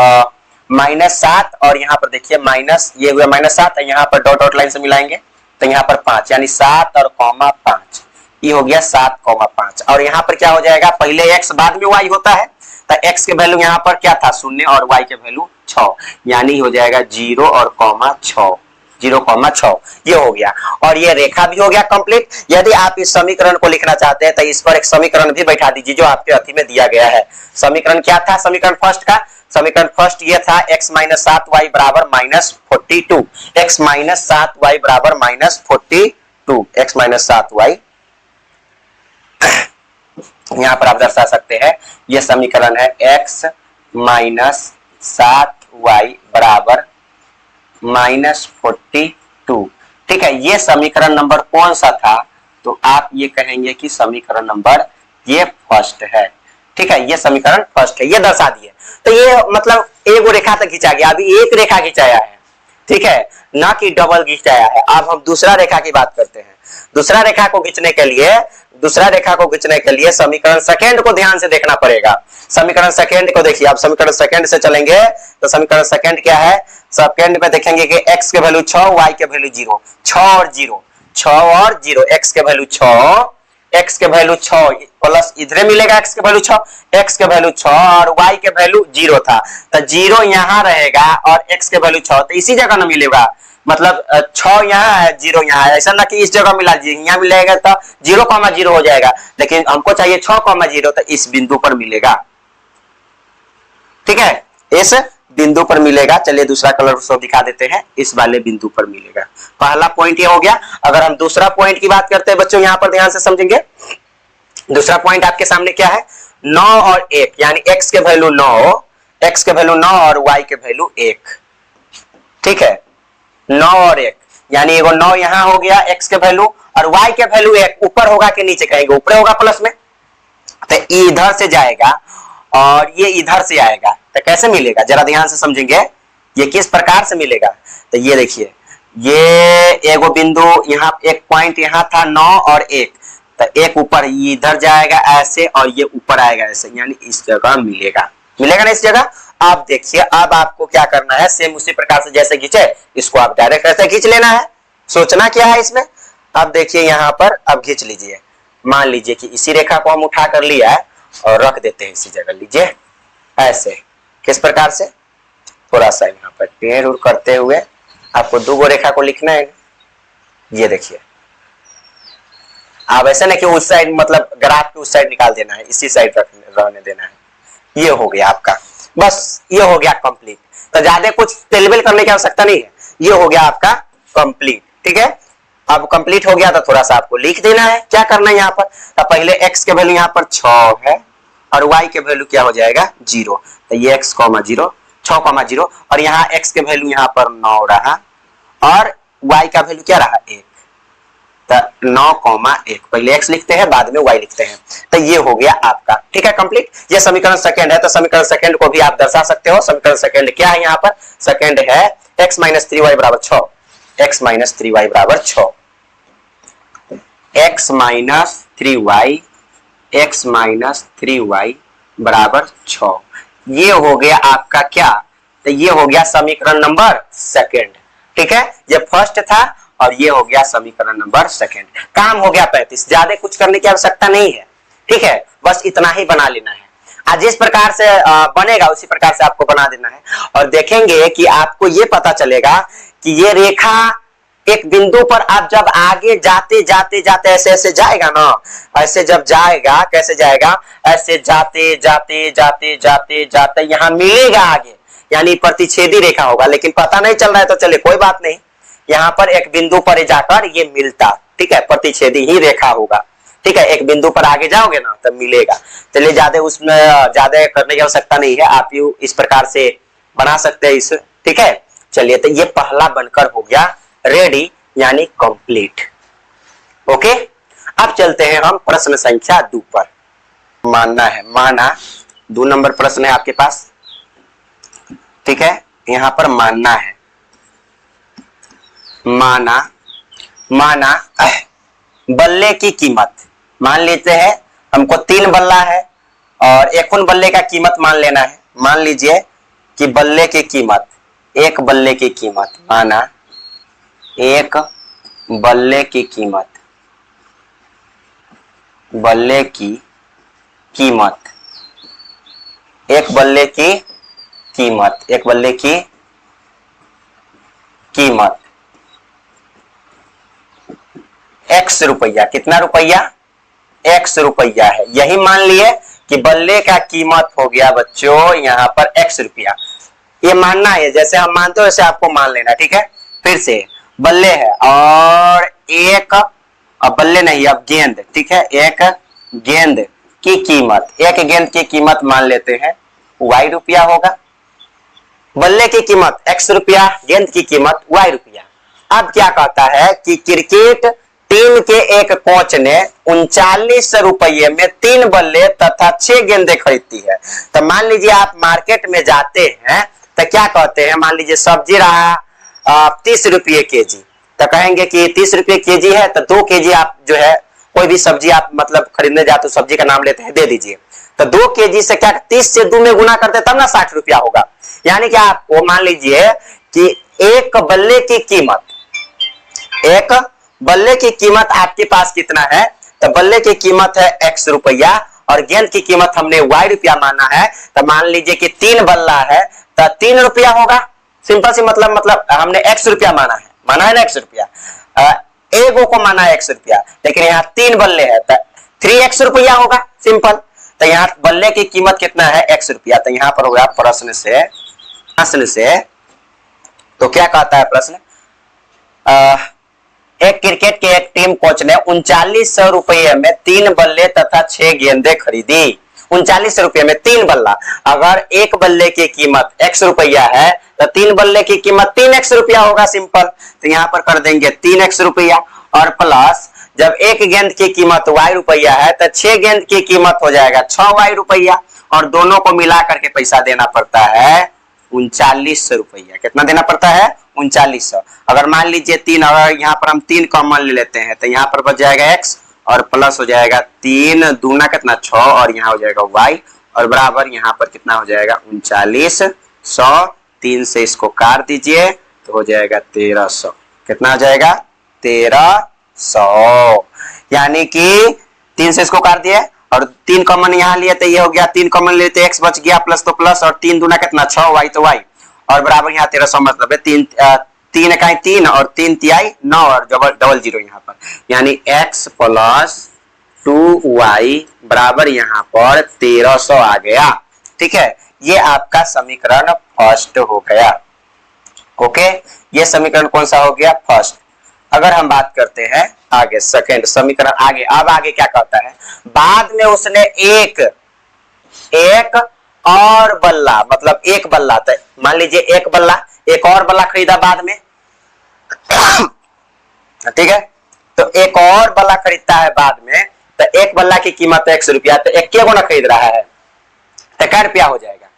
-7 और यहाँ पर देखिए माइनस, ये हुआ -7, यहाँ पर डॉट डॉट लाइन से मिलाएंगे तो यहाँ पर 5, यानी 7 और कॉमा 5, ये हो गया 7,5। और यहाँ पर क्या हो जाएगा, पहले x बाद में y होता है, तो x के वैल्यू यहाँ पर क्या था 0 और y के वैल्यू 6, यानी हो जाएगा 0 और कॉमा 6, 0,6, ये हो गया। और ये रेखा भी हो गया कंप्लीट। यदि आप इस समीकरण को लिखना चाहते हैं तो इस पर एक समीकरण भी बैठा दीजिए जो आपके अथी में दिया गया है। समीकरण क्या था, समीकरण फर्स्ट का, समीकरण फर्स्ट ये था x - 7y बराबर -42, x - 7y बराबर -42, x - 7y यहाँ पर आप दर्शा सकते हैं, यह समीकरण है x - 7y बराबर -42। ठीक है, ये समीकरण नंबर कौन सा था, तो आप ये कहेंगे कि समीकरण नंबर ये फर्स्ट है। ठीक है, ये समीकरण फर्स्ट है, ये दर्शा दिए। तो ये मतलब एक रेखा तक खिंचा गया, अभी एक रेखा खिंचाया है। ठीक है, ना कि डबल खिंचाया है। अब हम दूसरा रेखा की बात करते हैं। दूसरा रेखा को खींचने के लिए समीकरण सेकंड को ध्यान से देखना पड़ेगा। समीकरण सेकंड को देखिए, आप समीकरण सेकंड से चलेंगे तो समीकरण सेकंड क्या है, सेकंड में देखेंगे कि x के वैल्यू 6, y के वैल्यू 0, 6 और 0, x के वैल्यू 6, x के वैल्यू 6 प्लस इधर मिलेगा x के वैल्यू 6, x के वैल्यू 6 और y के वैल्यू 0 था, तो 0 यहाँ रहेगा और x के वैल्यू 6 तो इसी जगह ना मिलेगा, मतलब 6 यहाँ है 0 यहाँ है, ऐसा ना कि इस जगह मिला दीजिए, यहाँ मिलेगा तो 0,0 हो जाएगा, लेकिन हमको चाहिए 6,0 तो इस बिंदु पर मिलेगा। ठीक है, इस बिंदु पर मिलेगा। चलिए दूसरा कलर उसको दिखा देते हैं, इस वाले बिंदु पर मिलेगा। पहला पॉइंट ये हो गया। अगर हम दूसरा पॉइंट की बात करते हैं बच्चों, यहाँ पर ध्यान से समझेंगे। दूसरा पॉइंट आपके सामने क्या है, 9 और 1, यानी x के वैल्यू 9 और y के वैल्यू 1। ठीक है, 9 और 1, यानी एगो 9 यहाँ हो गया x के वैल्यू और y के वैल्यू 1, ऊपर होगा कि नीचे कहेंगे, ऊपर होगा प्लस में, तो इधर से जाएगा और ये इधर से आएगा, तो कैसे मिलेगा जरा ध्यान से समझेंगे, ये किस प्रकार से मिलेगा। तो ये देखिए, ये एगो बिंदु यहाँ, एक पॉइंट यहाँ था 9 और 1, तो 1 ऊपर इधर जाएगा ऐसे और ये ऊपर आएगा ऐसे, यानी इस जगह मिलेगा ना इस जगह। आप देखिए, अब आपको क्या करना है, सेम उसी प्रकार से जैसे खींचे इसको आप डायरेक्ट ऐसे खींच लेना है, सोचना क्या है इसमें। अब देखिए यहाँ पर अब खींच लीजिए, मान लीजिए कि इसी रेखा को हम उठा कर लिया है और रख देते हैं इसी जगह, लीजिए ऐसे, किस प्रकार से, थोड़ा सा यहाँ पर टेढ़ करते हुए आपको दो रेखा को लिखना है। ये देखिए, आप ऐसे ना कि उस साइड, मतलब ग्राफ के उस साइड निकाल देना है, इसी साइड रहने देना है। ये हो गया आपका, बस ये हो गया कंप्लीट। तो ज्यादा कुछ तेलबेल करने की आवश्यकता नहीं है, ये हो गया आपका कंप्लीट। ठीक है, अब कंप्लीट हो गया तो थोड़ा सा आपको लिख देना है, क्या करना है यहाँ पर, तो पहले x के वैल्यू यहाँ पर 6 है और y के वैल्यू क्या हो जाएगा 0, तो ये x, 0, 6,0 और यहाँ x के वैल्यू यहाँ पर 9 रहा और y का वैल्यू क्या रहा 1, तो 9,1, पहले x लिखते हैं बाद में y लिखते हैं, तो ये हो गया आपका। ठीक है, कंप्लीट। ये समीकरण सेकंड है, तो समीकरण सेकंड को भी आप दर्शा सकते हो। समीकरण सेकंड क्या है, यहाँ पर सेकंड है x - 3y बराबर 6, x - 3y बराबर 6, x - 3y बराबर 6। ये हो गया आपका क्या, तो ये हो गया समीकरण नंबर सेकंड। ठीक है, ये फर्स्ट था और ये हो गया समीकरण नंबर सेकंड। काम हो गया 35, ज्यादा कुछ करने की आवश्यकता नहीं है, ठीक है, बस इतना ही बना लेना है। आज जिस प्रकार से बनेगा उसी प्रकार से आपको बना देना है और देखेंगे कि आपको ये पता चलेगा कि ये रेखा एक बिंदु पर आप जब आगे जाते जाते जाते ऐसे ऐसे जाएगा ना, ऐसे जब जाएगा कैसे जाएगा, ऐसे जाते जाते जाते जाते जाते यहाँ मिलेगा आगे, यानी प्रतिच्छेदी रेखा होगा, लेकिन पता नहीं चल रहा है तो चलिए कोई बात नहीं, यहाँ पर एक बिंदु पर जाकर ये मिलता, ठीक है, प्रतिच्छेदी ही रेखा होगा, ठीक है, एक बिंदु पर आगे जाओगे ना तब मिलेगा। चलिए ज्यादा उसमें ज्यादा करने की आवश्यकता नहीं है, आप यू इस प्रकार से बना सकते हैं इस, ठीक है। चलिए तो ये पहला बनकर हो गया रेडी यानी कंप्लीट। ओके, अब चलते हैं हम प्रश्न संख्या 2 पर। मानना है, माना 2 नंबर प्रश्न है आपके पास, ठीक है, यहां पर मानना है, माना बल्ले की कीमत, मान लेते हैं हमको 3 बल्ला है और एक उन बल्ले का कीमत मान लेना है। मान लीजिए कि बल्ले की कीमत, एक बल्ले की कीमत, माना एक बल्ले की कीमत, बल्ले की कीमत, एक बल्ले की कीमत, एक बल्ले की कीमत x रुपया, कितना रुपया, x रुपया है। यही मान लिए कि बल्ले का कीमत हो गया बच्चों यहाँ पर x रुपया, ये मानना है, जैसे हम मानते हो वैसे आपको मान लेना, ठीक है। फिर से बल्ले है और एक, अब बल्ले नहीं अब गेंद, ठीक है, एक गेंद की कीमत, एक गेंद की कीमत मान लेते हैं y रुपया होगा, बल्ले की कीमत x रुपया, गेंद की कीमत y रुपया। अब क्या कहता है कि क्रिकेट टीम के एक कोच ने 39 रुपये में 3 बल्ले तथा 6 गेंदें खरीदती है। तो मान लीजिए आप मार्केट में जाते हैं तो क्या कहते हैं, मान लीजिए सब्जी रहा 30 रुपये केजी, तो कहेंगे कि 30 रुपये केजी है तो 2 केजी आप जो है कोई भी सब्जी आप मतलब खरीदने जाते हो, सब्जी का नाम लेते हैं, दे दीजिए। तो 2 केजी से क्या 30 से 2 में गुना करते तब ना 60 रुपया होगा। यानी कि आपको मान लीजिए कि एक बल्ले की कीमत, एक बल्ले की कीमत आपके पास कितना है, तो बल्ले की कीमत है x रुपया और गेंद की कीमत हमने y रुपया माना है। तो मान लीजिए कि 3 बल्ला है तो 3 रुपया होगा, सिंपल सी मतलब हमने x रुपया माना है ना x रुपया, एगो को माना है x रुपया, लेकिन यहाँ 3 बल्ले है तो 3x रुपया होगा, सिंपल। तो यहाँ बल्ले की कीमत कितना है x रुपया। तो यहाँ पर होगा प्रश्न से तो क्या कहता है प्रश्न, एक क्रिकेट के एक टीम कोच ने 3900 रुपये में 3 बल्ले तथा 6 गेंदें खरीदी। 3900 रुपये में 3 बल्ला, अगर एक बल्ले की कीमत x रुपया है तो 3 बल्ले की कीमत 3x रुपया होगा, सिंपल। तो यहाँ पर कर देंगे 3x रुपया और प्लस जब एक गेंद की कीमत y रुपया है तो 6 गेंद की कीमत हो जाएगा 6y रुपया और दोनों को मिला करके पैसा देना पड़ता है 3900 रुपया। कितना देना पड़ता है 3900। अगर मान लीजिए 3, अगर यहाँ पर हम 3 कॉमन ले लेते हैं तो यहाँ पर बच जाएगा x और प्लस हो जाएगा 3 दूना कितना 6 और यहाँ हो जाएगा y और बराबर यहाँ पर कितना हो जाएगा 3900। 3 से इसको काट दीजिए तो हो जाएगा 1300। कितना हो जाएगा 1300, यानी कि 3 से इसको काट दिए और 3 कॉमन यहाँ लिए तो ये हो गया, 3 कॉमन लिए तो x बच गया प्लस तो प्लस और 3 दूना कितना 6y तो y और बराबर यहाँ 1300 मतलब है 3 इकाई 3 और 3 तिहाई 9 और डबल जीरो यहाँ पर, यानी x प्लस 2y बराबर यहाँ पर 1300 आ गया। ठीक है, ये आपका समीकरण फर्स्ट हो गया। ओके, ये समीकरण कौन सा हो गया फर्स्ट। अगर हम बात करते हैं आगे सेकंड समीकरण, अब आगे क्या कहता है, बाद में उसने एक और बल्ला, मतलब एक बल्ला, तो मान लीजिए एक बल्ला, एक और बल्ला खरीदा बाद में ठीक है, तो एक और बल्ला खरीदता है बाद में, तो एक बल्ला की कीमत है 100 रुपया, तो एक को ना खरीद रहा है तो क्या रुपया हो जाएगा,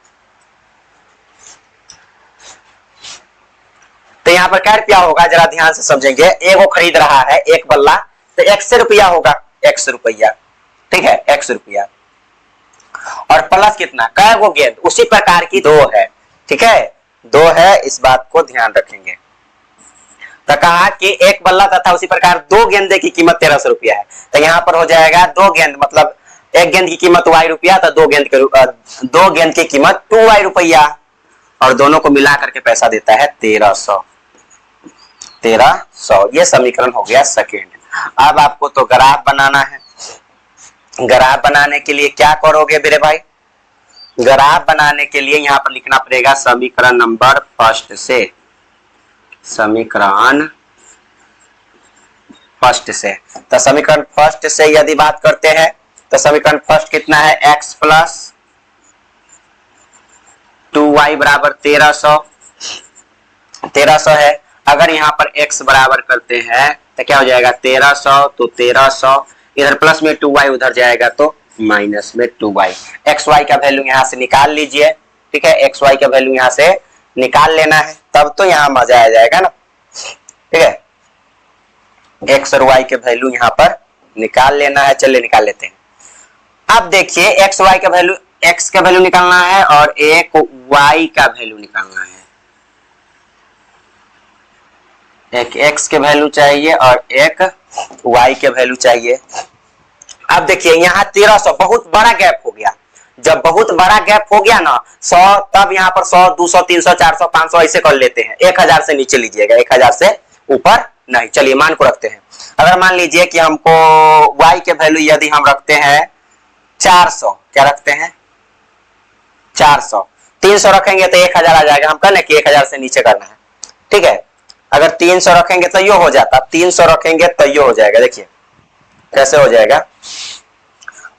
तो यहाँ पर क्या रुपया होगा जरा ध्यान से समझेंगे। एक वो खरीद रहा है एक बल्ला तो 100 रुपया होगा, 100 रुपया, ठीक है 100 रुपया और प्लस कितना कै वो गेंद, उसी प्रकार की 2 है, ठीक है 2 है, इस बात को ध्यान रखेंगे। तो कहा कि एक बल्ला तथा उसी प्रकार दो गेंदे की कीमत 1300 रुपया है। तो यहाँ पर हो जाएगा दो गेंद, मतलब एक गेंद की कीमत y रुपया, तो दो गेंद की कीमत 2y रुपया, और दोनों को मिला करके पैसा देता है 1300। ये समीकरण हो गया सेकेंड। अब आपको तो ग्राफ बनाना है। ग्राफ बनाने के लिए क्या करोगे मेरे भाई? ग्राफ बनाने के लिए यहां पर लिखना पड़ेगा समीकरण नंबर फर्स्ट से। समीकरण फर्स्ट से, तो समीकरण फर्स्ट से यदि बात करते हैं तो समीकरण फर्स्ट कितना है? x प्लस 2y बराबर 1300 है। अगर यहाँ पर x बराबर करते हैं तो क्या हो जाएगा? 1300, तो 1300 इधर प्लस में 2y उधर जाएगा तो माइनस में 2y। एक्स वाई का वैल्यू यहाँ से निकाल लीजिए, ठीक है। एक्स वाई का वैल्यू यहाँ से निकाल लेना है, तब तो यहाँ मजा आ जाएगा ना, ठीक है। एक्स और वाई के वैल्यू यहाँ पर निकाल लेना है। चलिए निकाल लेते हैं। अब देखिए एक्स वाई का वैल्यू, एक्स का वैल्यू निकालना है और एक वाई का वैल्यू निकालना है। एक एक्स के वैल्यू चाहिए और एक वाई के वैल्यू चाहिए। अब देखिए यहाँ 1300, बहुत बड़ा गैप हो गया। जब बहुत बड़ा गैप हो गया ना 100, तब यहाँ पर 100, 200, 300, 400, 500 ऐसे कर लेते हैं। 1000 से नीचे लीजिएगा, 1000 से ऊपर नहीं। चलिए मान को रखते हैं। अगर मान लीजिए कि हमको y के वैल्यू यदि हम रखते हैं 400, क्या रखते हैं? 400, 300 रखेंगे तो 1000 आ जाएगा। हम कहने कि 1000 से नीचे करना है, ठीक है। अगर 300 रखेंगे तो यो हो जाता, 300 रखेंगे तो यो हो जाएगा। देखिए कैसे हो जाएगा।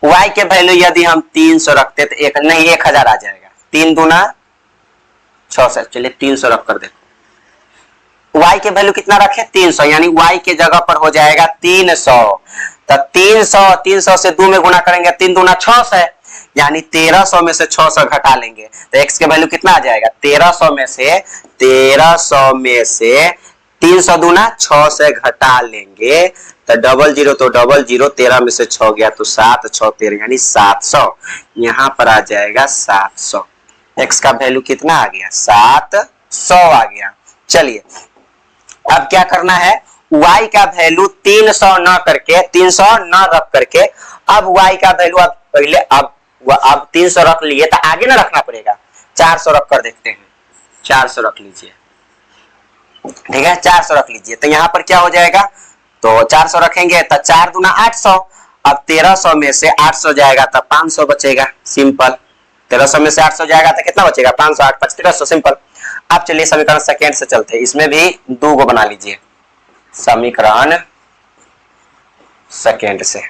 y के वैल्यू यदि हम 300 रखते तो 1000 आ जाएगा। 3 दूना 600। चलिए 300 रख कर देखो। y के वैल्यू कितना रखे? 300, यानी y के जगह पर हो जाएगा 300। तो 300 से 2 में गुना करेंगे, 3 दूना 600, यानी 1300 में से 600 घटा लेंगे तो x के वैल्यू कितना आ जाएगा? 1300 में से 300 दूना 6 से घटा लेंगे तो 00 तो 00, 13 में से 6 गया तो 7, 6 13, यानी 700। यहाँ पर आ जाएगा 700। x का वैल्यू कितना आ गया? 700 आ गया। चलिए अब क्या करना है? y का वैल्यू 300 न करके, 300 न रख करके, अब y का वैल्यू अब पहले अब 300 रख लिए तो आगे ना रखना पड़ेगा। 400 रख कर देखते हैं। 400 रख लीजिए, ठीक है। 400 रख लीजिए तो यहाँ पर क्या हो जाएगा? तो 400 रखेंगे तो 4 दूना 800। अब 1300 में से 800 जाएगा तो 500 बचेगा। सिंपल। 1300 में से 800 जाएगा तो कितना बचेगा? 500, 8, 5, 1300। सिंपल। अब चलिए समीकरण सेकेंड से चलते हैं। इसमें भी 2 को बना लीजिए समीकरण सेकेंड से,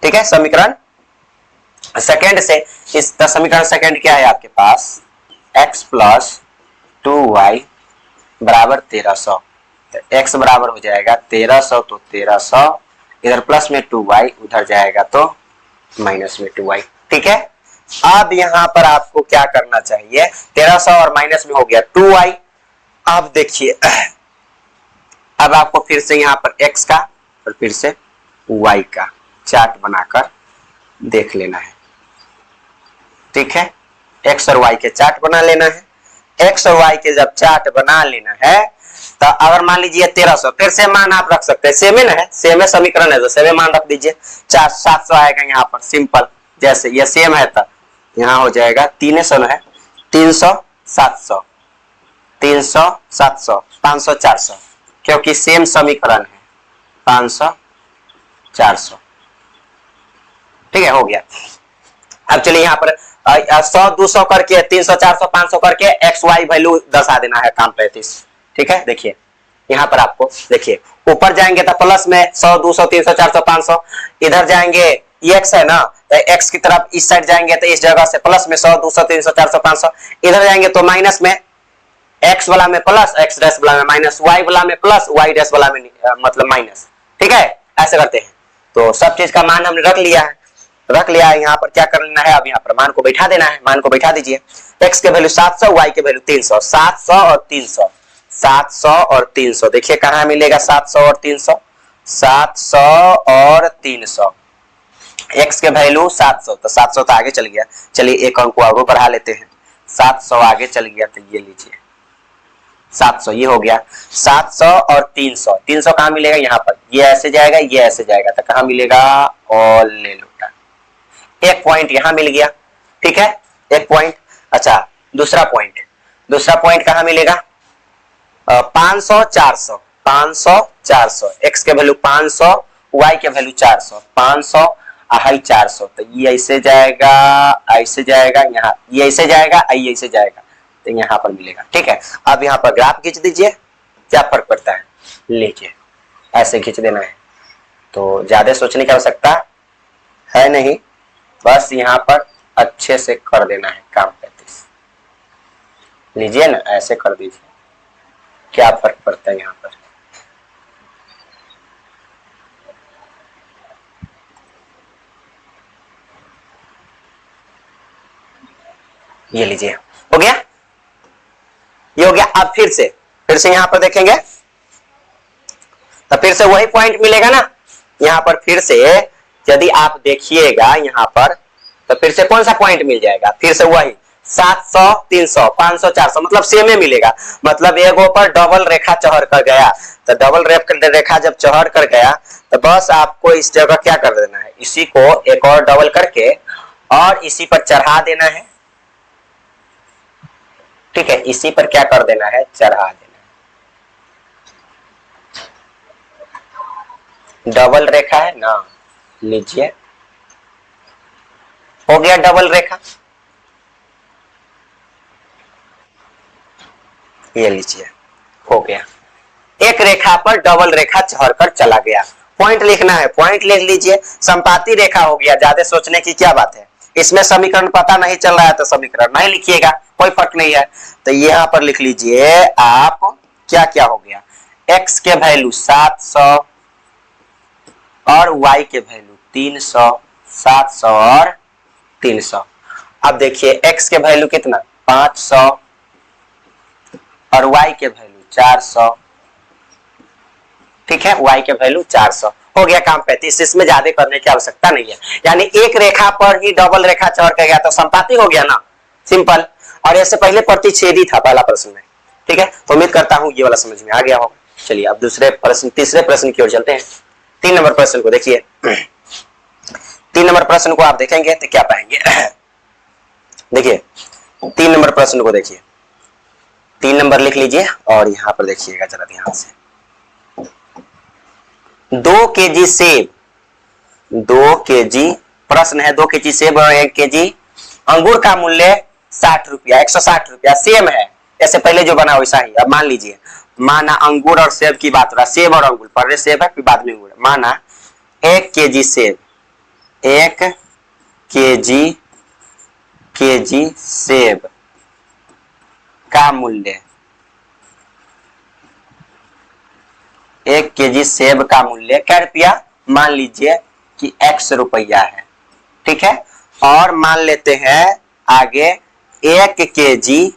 ठीक है। समीकरण सेकेंड से इस समीकरण सेकेंड क्या है आपके पास? x प्लस 2y बराबर 1300। तो x बराबर हो जाएगा 1300, तो 1300 इधर प्लस में 2y उधर जाएगा तो माइनस में 2y, ठीक है। अब यहाँ पर आपको क्या करना चाहिए? 1300 और माइनस में हो गया 2y। अब देखिए अब आपको फिर से यहाँ पर x का और फिर से y का चार्ट बनाकर देख लेना है, ठीक है। x और y के चार्ट बना लेना है। x और y के जब चार्ट बना लेना है तो अगर मान लीजिए 1300, फिर से मान आप रख सकते हैं। सेम है, सेम समीकरण है तो सेम मान रख दीजिए। 700 आएगा यहाँ पर। सिंपल। जैसे ये सेम है तो यहाँ हो जाएगा 300 है 300 700 300 700 500 400, क्योंकि सेम समीकरण है। 500 400, ठीक है। हो गया। अब चलिए यहाँ पर 100 200 करके 300 400 500 करके एक्स वाई वैल्यू दर्शा देना है। काम 35, ठीक है। देखिए यहाँ पर आपको देखिए ऊपर जाएंगे तो प्लस में 100 200 300 400 500, इधर जाएंगे ये एक्स है ना, एक्स की तरफ इस साइड जाएंगे तो इस जगह से प्लस में 100 200 300 400 500, इधर जाएंगे तो माइनस में एक्स वाला में प्लस, एक्स डैश वाला में माइनस, वाई वाला में प्लस, वाई डैश वाला में मतलब माइनस, ठीक है। ऐसे करते हैं। तो सब चीज का मान हमने रख लिया है। यहाँ पर क्या करना है? अब यहाँ पर मान को बैठा देना है। मान को बैठा दीजिए। x के वैल्यू 700, y के वैल्यू 300। 700 और 300, 700 और 300। देखिए कहाँ मिलेगा 700 और 300? 700 और 300। x के वैल्यू 700, तो 700 तो आगे चल गया। चलिए एक अंक को और बढ़ा लेते हैं। 700 आगे चल गया तो ये लीजिए 700, ये हो गया 700 और 300, 300 कहाँ मिलेगा, यहाँ पर, ये ऐसे जाएगा, ये ऐसे जाएगा, तो कहाँ मिलेगा, ऑल ले लूटा, एक पॉइंट यहां मिल गया, ठीक है, एक पॉइंट। अच्छा दूसरा पॉइंट कहां मिलेगा, 500 400, 500 400, x के वैल्यू 500, y के वैल्यू 400, 500 हाई 400, तो ये ऐसे जाएगा, ऐसे जाएगा, यहाँ ये ऐसे जाएगा, ये ऐसे जाएगा, तो यहाँ पर मिलेगा, ठीक है। अब यहाँ पर ग्राफ खींच दीजिए, क्या फर्क पड़ता है, लीजिए ऐसे खींच देना है, तो ज्यादा सोचने की आवश्यकता है नहीं, बस यहाँ पर अच्छे से कर देना है काम 35, लीजिए ना ऐसे कर दीजिए, क्या फर्क पड़ता है यहाँ पर, ये लीजिए, हो गया, ये हो गया। अब फिर से यहाँ पर देखेंगे तो फिर से वही पॉइंट मिलेगा ना, यहाँ पर फिर से यदि आप देखिएगा यहाँ पर, तो फिर से कौन सा पॉइंट मिल जाएगा, फिर से वही 700 300 500 400, मतलब सेम ही मिलेगा, मतलब एक ऊपर डबल रेखा चढ़ कर गया, तो डबल रेखा जब चढ़ कर गया तो बस आपको इस जगह क्या कर देना है, इसी को एक और डबल करके और इसी पर चढ़ा देना है, ठीक है, इसी पर क्या कर देना है, चढ़ा देना है, डबल रेखा है ना, लीजिए हो गया डबल रेखा, ये लीजिए हो गया, एक रेखा पर डबल रेखा चढ़कर चला गया, पॉइंट लिखना है, पॉइंट लिख लीजिए, संपाती रेखा हो गया, ज्यादा सोचने की क्या बात है, इसमें समीकरण पता नहीं चल रहा है तो समीकरण नहीं लिखिएगा, कोई फर्क नहीं है, तो यहाँ पर लिख लीजिए आप क्या क्या हो गया, x के वैल्यू 700 और y के वैल्यू 300, 700 और 300। अब देखिए x के वैल्यू कितना 500 और y के वैल्यू 400, ठीक है, y के वैल्यू 400, हो गया काम 35, इसमें ज्यादा करने की आवश्यकता नहीं है, यानी एक रेखा पर ही डबल रेखा चढ़ कर गया तो संपाती हो गया ना, सिंपल, और ऐसे पहले प्रतिच्छेदी था पहला प्रश्न में, ठीक है, तो उम्मीद करता हूं ये वाला समझ में आ गया होगा। चलिए अब तीसरे प्रश्न की ओर चलते हैं। 3 नंबर प्रश्न को देखिए, 3 नंबर प्रश्न को आप देखेंगे तो क्या पाएंगे, देखिए 3 नंबर प्रश्न को देखिए, 3 नंबर लिख लीजिए और यहां पर देखिएगा जरा ध्यान से, 2 केजी सेब, 2 केजी प्रश्न है, 2 केजी सेब और 1 केजी अंगूर का मूल्य 60 रुपया, 160 रुपया, सेम है ऐसे पहले जो बना वैसा ही। अब मान लीजिए, माना अंगूर और सेब की बात हो रहा है, सेब और अंगूर, पहले सेब है फिर बाद में अंगूर, माना 1 केजी सेब, 1 केजी सेब का मूल्य, 1 केजी सेब का मूल्य क्या रुपया, मान लीजिए कि x रुपया है, ठीक है, और मान लेते हैं आगे 1 केजी,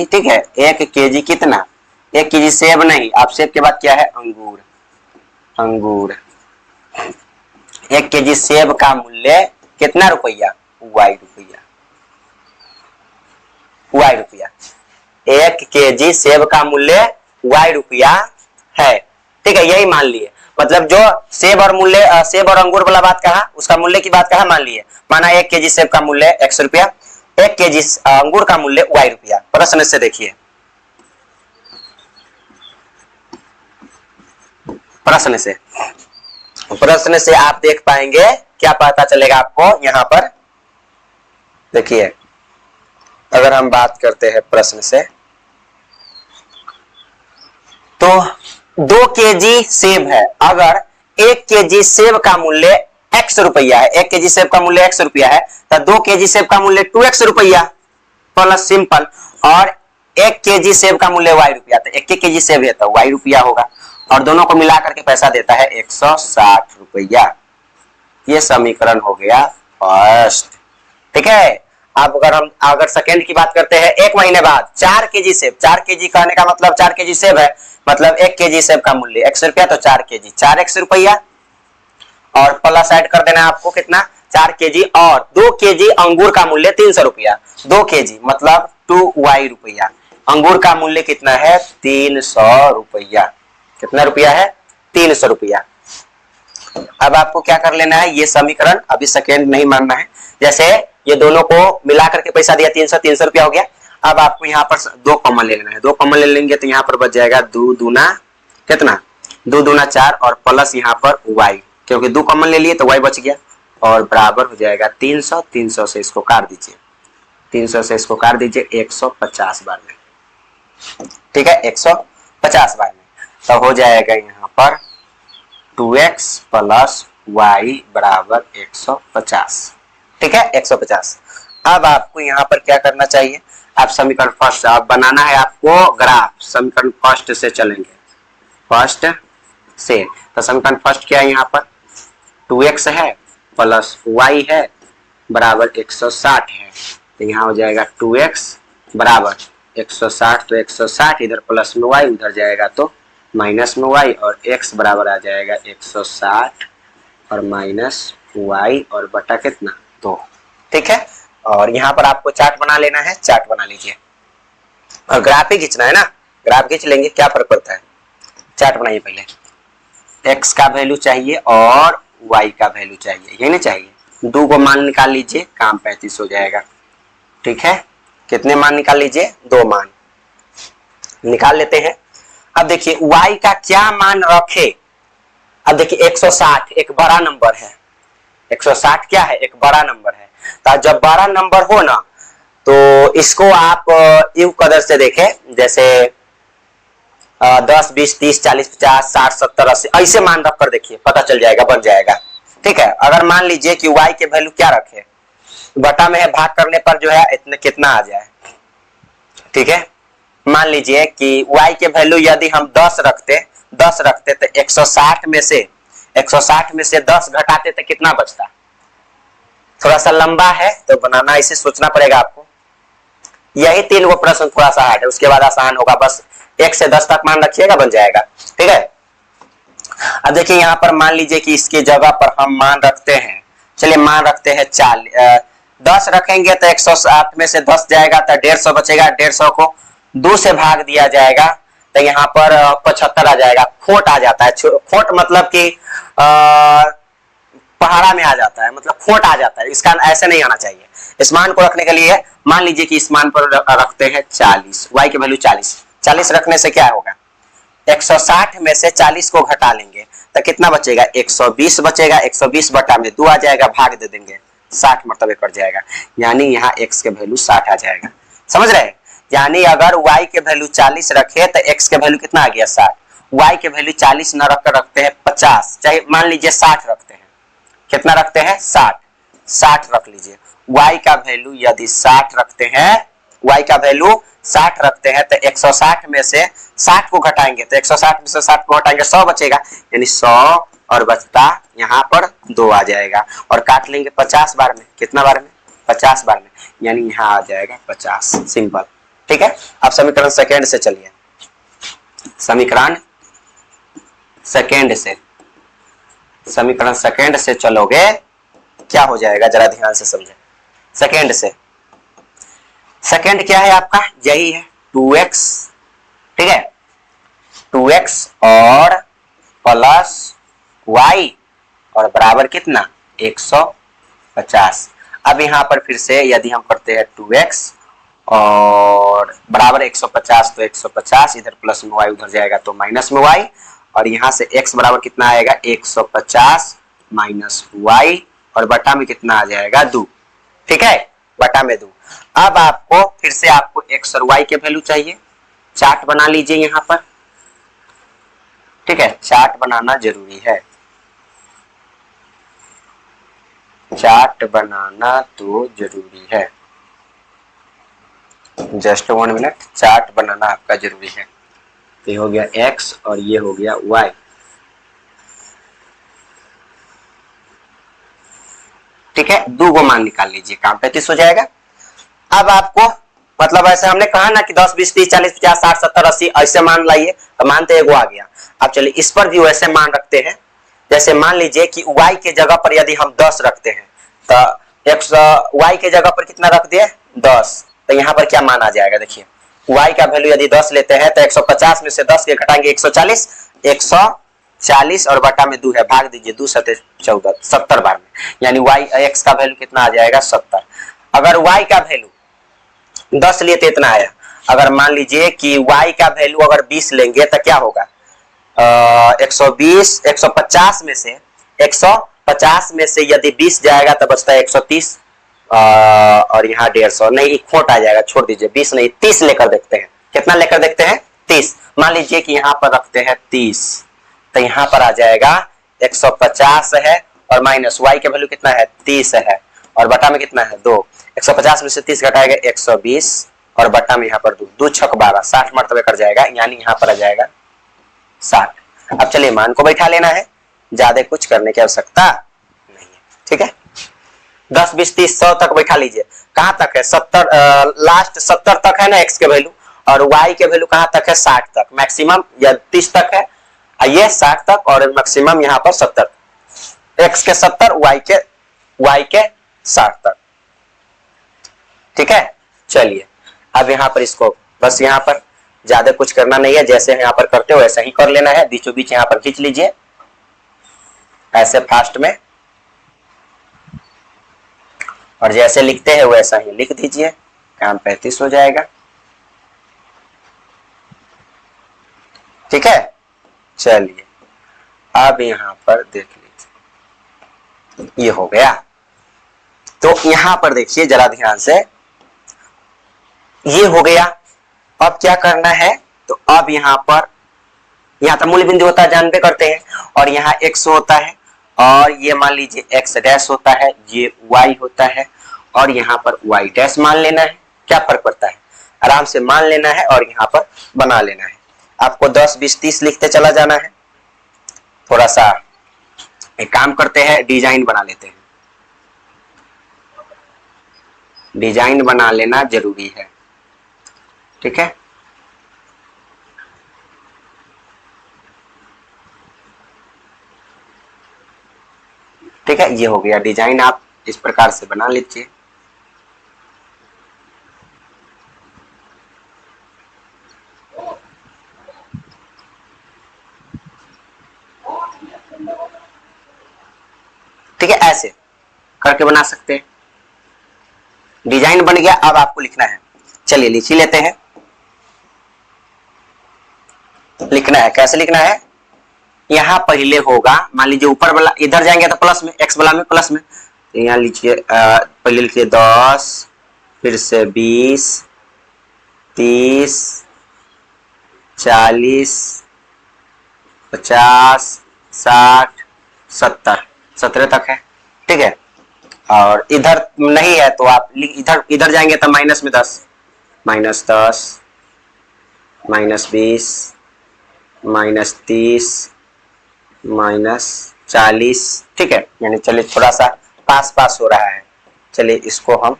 ठीक है, 1 केजी कितना, 1 केजी सेब नहीं, अब सेब के बाद क्या है, अंगूर, 1 केजी सेब का मूल्य कितना रुपया, y रुपया, 1 केजी सेब का मूल्य y रुपया है, ठीक है, यही मान लिए, मतलब जो सेब और अंगूर वाला बात कहा, उसका मूल्य की बात कहा, मान लिए, माना 1 केजी सेब का मूल्य x रुपया, 1 केजी अंगूर का मूल्य y रुपया। प्रश्न से देखिए, प्रश्न से आप देख पाएंगे, क्या पता चलेगा आपको, यहां पर देखिए, अगर हम बात करते हैं प्रश्न से, तो 2 केजी सेब है, अगर 1 केजी सेब का मूल्य x रुपया है, 1 केजी सेब का मूल्य x रुपया है, तो 2 केजी सेब का मूल्य 2x रुपया प्लस सिंपल, और 1 केजी सेब का मूल्य y रुपया, तो 1 केजी सेब है तो y रुपया होगा, और दोनों को मिला करके पैसा देता है 160 रुपया। ये समीकरण हो गया फर्स्ट, ठीक है। अब अगर सेकेंड की बात करते हैं, 1 महीने बाद 4 केजी सेब, 4 केजी कहने का मतलब 4 केजी सेब है, मतलब 1 केजी सेब का मूल्य x रुपया, तो 4 केजी 4x रुपया, और प्लस ऐड कर देना है आपको कितना, 4 केजी, और 2 केजी अंगूर का मूल्य 300 रुपया, 2 केजी मतलब y रुपया। अंगूर का मूल्य कितना है? 300 रुपया। कितना रुपया है? 300 रुपया। अब आपको क्या कर लेना है, ये समीकरण अभी सेकेंड नहीं मानना है। जैसे ये दोनों को मिलाकर के पैसा दिया 300, 300 रुपया हो गया। अब आपको यहाँ पर दो कॉमन ले लेना है। दो कॉमन ले लेंगे तो यहाँ पर बच जाएगा 2 दूना कितना? 2 दूना 4 और प्लस यहाँ पर y, क्योंकि 2 कॉमन ले लिए तो y बच गया और बराबर हो जाएगा 300। 300 से इसको काट दीजिए, 300 से इसको काट दीजिए 150 बार में। ठीक है, 150 बार में तो हो जाएगा यहाँ पर 2x प्लस y बराबर 150। ठीक है, 150। अब आपको यहाँ पर क्या करना चाहिए, आप समीकरण फर्स्ट आप बनाना है आपको ग्राफ। समीकरण फर्स्ट से चलेंगे, फर्स्ट से। तो समीकरण फर्स्ट क्या है, यहाँ पर 2x है प्लस y है बराबर 160 है। तो यहाँ हो जाएगा 2x बराबर 160, तो 160 इधर प्लस में y, उधर जाएगा तो माइनस में y, और x बराबर आ जाएगा 160 और माइनस y और बटा कितना? 2। ठीक है, और यहाँ पर आपको चार्ट बना लेना है। चार्ट बना लीजिए और ग्राफ ही खींचना है ना, ग्राफ खींच लेंगे, क्या फर्क पड़ता है। चार्ट बनाइए पहले। x का वैल्यू चाहिए और y का वैल्यू चाहिए, ये नहीं चाहिए। 2 को मान निकाल लीजिए, काम 35 हो जाएगा। ठीक है, कितने मान निकाल लीजिए? 2 मान निकाल लेते हैं। अब देखिए y का क्या मान रखे। अब देखिए 160 एक बड़ा नंबर है। 160 क्या है? एक बड़ा नंबर है। तो जब बड़ा नंबर हो ना तो इसको आप यूं कदर से देखें, जैसे 10, 20, 30, 40, 50, 60, 70, 80 ऐसे मान रख कर देखिए, पता चल जाएगा, बन जाएगा। ठीक है, अगर मान लीजिए कि y के वैल्यू क्या रखे, बटा में है, भाग करने पर जो है इतने कितना आ जाए। ठीक है, मान लीजिए कि y के वैल्यू यदि हम 10 रखते तो 160 में से 10 घटाते तो कितना बचता? थोड़ा सा लंबा है तो बनाना इसे सोचना पड़ेगा आपको। यही 3 गो प्रश्न थोड़ा सा हार्ड है, उसके बाद आसान होगा। बस 1 से 10 तक मान रखिएगा, बन जाएगा। ठीक है, अब देखिए यहाँ पर मान लीजिए कि इसकी जगह पर हम मान रखते हैं, चलिए मान रखते हैं 10 रखेंगे तो 160 में से 10 जाएगा तो 150 बचेगा। 150 को 2 से भाग दिया जाएगा तो यहाँ पर 75 आ जाएगा। खोट आ जाता है, खोट मतलब कि पहाड़ा में आ जाता है, मतलब खोट आ जाता है। इसका ऐसे नहीं आना चाहिए। इस मान को रखने के लिए मान लीजिए कि इस मान पर रखते हैं 40, y की वैल्यू 40 रखने से क्या होगा, 160 में से 40 को घटा लेंगे तो कितना बचेगा? 120 बचेगा। 120 बटा में 2 आ जाएगा, भाग दे देंगे, 60 मरतबे कट जाएगा। यानी यहाँ x के वैल्यू 60 आ जाएगा। समझ रहे हैं? यानी अगर y के वैल्यू 40 रखे तो x के वैल्यू कितना आ गया? 60। y के वैल्यू 40 न रखकर रखते हैं 50, चाहे मान लीजिए 60 रखते हैं। कितना रखते हैं? 60 रख लीजिए। y का वैल्यू यदि 60 रखते हैं, y का वैल्यू 60 रखते हैं तो 160 में से 60 को घटाएंगे तो 160 में से 60 को घटाएंगे 100 बचेगा। यानी 100 और बचता यहाँ पर 2 आ जाएगा और काट लेंगे 50 बार में। कितना बार में? 50 बार में। यानी यहाँ आ जाएगा 50। सिंपल। ठीक है, अब समीकरण सेकेंड से चलिए। समीकरण सेकेंड से चलोगे, क्या हो जाएगा जरा ध्यान से समझे। सेकेंड क्या है आपका? यही है 2x। ठीक है, 2x और प्लस y और बराबर कितना? 150। अब यहाँ पर फिर से यदि हम करते हैं 2x और बराबर 150 तो 150, इधर प्लस में y, उधर जाएगा तो माइनस में y, और यहाँ से x बराबर कितना आएगा? 150 माइनस y और बटा में कितना आ जाएगा? 2। ठीक है, बटा में 2। अब आपको फिर से आपको x और y के वैल्यू चाहिए। चार्ट बना लीजिए यहाँ पर। ठीक है, चार्ट बनाना जरूरी है, चार्ट बनाना तो जरूरी है। जस्ट 1 मिनट, चार्ट बनाना आपका जरूरी है। ये हो गया x और ये हो गया y। ठीक है, 2 को मान निकाल लीजिए, काम 35 हो जाएगा। अब आपको मतलब ऐसे हमने कहा ना कि 10, 20, 30, 40, 50, 60, 70, 80 ऐसे मान लाइए, तो मान तो एगो आ गया। अब चलिए इस पर भी वैसे मान रखते हैं। जैसे मान लीजिए कि y के जगह पर यदि हम 10 रखते हैं तो y के जगह पर कितना रख दिए? 10। तो यहाँ पर क्या मान आ जाएगा, देखिए y का वैल्यू यदि 10 लेते हैं तो 150 में से 10 के घटाएंगे 140, 140 और बटा में 2 है, भाग दीजिए 2 सते 14, 70 बार में, यानी y x का वैल्यू कितना आ जाएगा 70। अगर y का वैल्यू 10 लिए तो इतना आया, अगर मान लीजिए कि y का वैल्यू अगर 20 लेंगे तो क्या होगा, 120, 150 में से 150 में से यदि 20 जाएगा तो बचता है 130, और यहाँ 150 नहीं, खोट आ जाएगा, छोड़ दीजिए 20 नहीं 30 लेकर देखते हैं, कितना लेकर देखते हैं 30। मान लीजिए कि यहाँ पर रखते हैं 30, तो यहाँ पर आ जाएगा 150 है और माइनस y के वैल्यू कितना है 30 है और बटा में कितना है 2, 150 में से 30 घटाएगा 120 और बटा में यहाँ पर 2 छक 12, 60 मरतबे कर जाएगा, यानी यहाँ पर आ जाएगा 60। अब चलिए मान को बैठा लेना है, ज्यादा कुछ करने की आवश्यकता नहीं है, ठीक है। 10, 20, 30, 100 तक बैठा लीजिए, कहां तक है 70, लास्ट 70 तक है ना x के वैल्यू, और y के वैल्यू कहां तक है 60 तक, मैक्सिमम या 30 तक है, ये 60 तक और मैक्सिमम यहाँ पर 70, x के 70, y के 60 तक, ठीक है। चलिए अब यहाँ पर इसको बस यहाँ पर ज्यादा कुछ करना नहीं है, जैसे यहाँ पर करते हो वैसा ही कर लेना है, बीचों बीच यहाँ पर खींच लीजिए ऐसे फास्ट में, और जैसे लिखते हैं वैसा ही लिख दीजिए, काम 35 हो जाएगा, ठीक है। चलिए अब यहाँ पर देख लीजिए, ये हो गया। तो यहाँ पर देखिए जरा ध्यान से, ये हो गया। अब क्या करना है, तो अब यहाँ पर यहाँ तो मूल बिंदु होता है, जानते करते हैं, और यहाँ x होता है और ये मान लीजिए x डैश होता है, ये y होता है और यहाँ पर y डैश मान लेना है, क्या फर्क पड़ता है, आराम से मान लेना है और यहाँ पर बना लेना है। आपको 10, 20, 30 लिखते चला जाना है। थोड़ा सा एक काम करते हैं, डिजाइन बना लेते हैं, डिजाइन बना लेना जरूरी है, ठीक है। ठीक है, ये हो गया डिजाइन, आप इस प्रकार से बना लीजिए। ठीक है, ऐसे करके बना सकते हैं, डिजाइन बन गया। अब आपको लिखना है, चलिए लिख ही लेते हैं। लिखना है, कैसे लिखना है, यहाँ पहले होगा, मान लीजिए ऊपर वाला इधर जाएंगे तो प्लस में, x वाला में प्लस में, तो यहाँ लीजिए पहले लिखिए 10, फिर से 20, 30, 40, 50, 60, 70, 17 तक है, ठीक है। और इधर नहीं है तो आप इधर जाएंगे तो माइनस में 10, -10, -20, -30, -40, ठीक है। यानी चलिए थोड़ा सा पास हो रहा है, चलिए इसको हम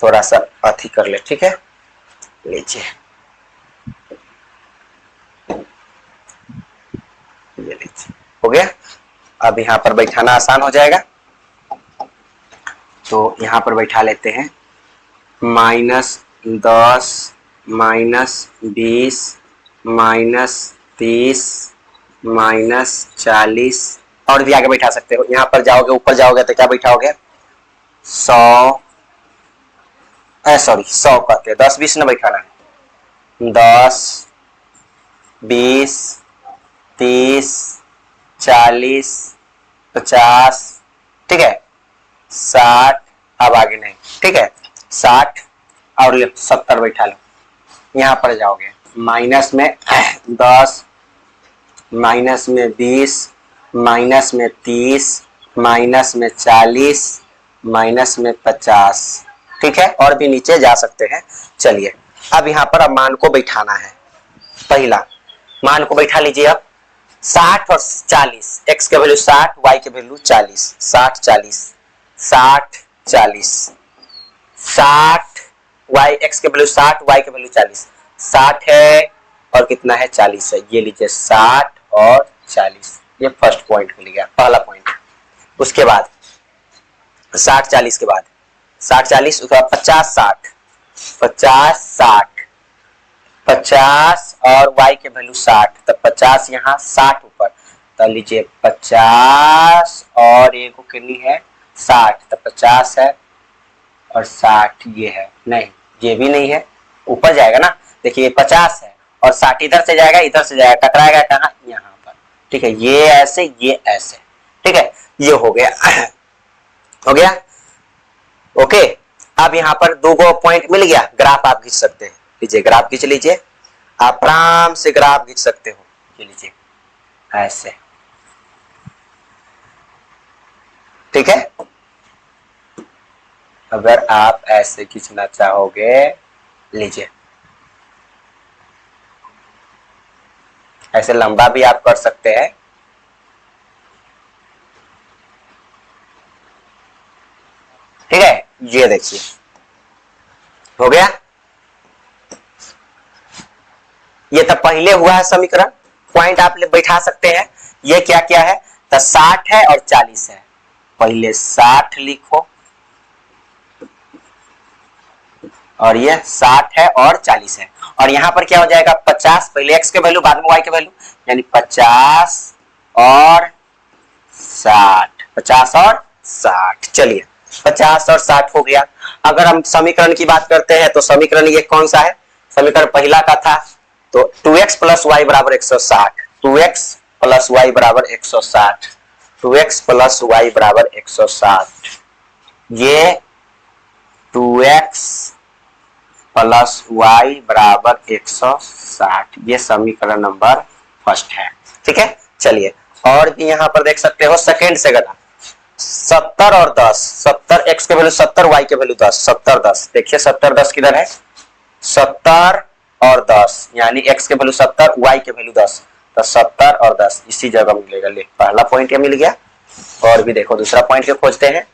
थोड़ा सा अथी कर ले, ठीक है। लीजिए ये लीजिए, हो गया। अब यहाँ पर बैठाना आसान हो जाएगा, तो यहाँ पर बैठा लेते हैं -10, -20, -30, -40, और भी आगे बैठा सकते हो। यहाँ पर जाओगे, ऊपर जाओगे तो क्या बैठाओगे 100, 100 कहते हैं, 10, 20 न बैठाना है, 10, 20, 30, 40, 50, ठीक है, 60, अब आगे नहीं, ठीक है, 60 और 70 बैठा लो। यहाँ पर जाओगे, माइनस में 10, माइनस में 20, माइनस में 30, माइनस में 40, माइनस में 50, ठीक है। और भी नीचे जा सकते हैं। चलिए अब यहाँ पर अब मान को बैठाना है। पहला मान को बैठा लीजिए, अब 60 और 40, x के वैल्यू 60, y के वैल्यू 40, 60, 40, 60, 40, 60, y x के वैल्यू 60, y के वैल्यू 40, 60 है और कितना है 40 है, ये लीजिए 60 और 40, ये फर्स्ट पॉइंट मिल गया, पहला पॉइंट। उसके बाद 60, 40 के बाद 60, 40, उसके बाद 50, 60, 50 60, 50 और y के वैल्यू 60, तो 50 यहाँ 60 ऊपर, तो लीजिए 50 और ये को कितनी है 60, तो 50 है और 60 ये है, नहीं ये भी नहीं है, ऊपर जाएगा ना, देखिए 50 है और 60 इधर से जाएगा इधर से जाएगा, टकराएगा कहाँ यहाँ पर, ठीक है, ये ऐसे ये ऐसे, ठीक है, ये हो गया हो गया ओके। अब यहाँ पर दो गो पॉइंट मिल गया, ग्राफ आप खींच सकते हैं, लीजिए ग्राफ खींच लीजिए, आप आराम से ग्राफ खींच सकते हो, ये लीजिए ऐसे, ठीक है। अगर आप ऐसे खींचना चाहोगे, लीजिए ऐसे लंबा भी आप कर सकते हैं, ठीक है, ये देखिए हो गया, ये तो पहले हुआ है समीकरण, पॉइंट आप बैठा सकते हैं, ये क्या क्या है, तो 60 है और 40 है, पहले 60 लिखो और ये 60 है और 40 है, और यहाँ पर क्या हो जाएगा 50, पहले x के वैल्यू बाद में y के वैल्यू, यानी 50 और 60, 50 और 60, चलिए 50 और 60 हो गया। अगर हम समीकरण की बात करते हैं तो समीकरण ये कौन सा है, समीकरण पहला का था, तो 2x प्लस वाई बराबर 160, 2x प्लस वाई बराबर 160, 2x प्लस वाई बराबर 160, ये 2x प्लस वाई बराबर 160, ये समीकरण नंबर फर्स्ट है, ठीक है। चलिए और भी यहाँ पर देख सकते हो सेकेंड से गधा, 70 और 10, 70 x के वैल्यू 70, y के वैल्यू 10, 70 10, देखिए 70 10 किधर है, 70 और 10, यानी x के वैल्यू 70, y के वैल्यू 10, तो 70 और 10 इसी जगह मिलेगा, ले पहला पॉइंट ये मिल गया। और भी देखो दूसरा पॉइंट के खोजते हैं,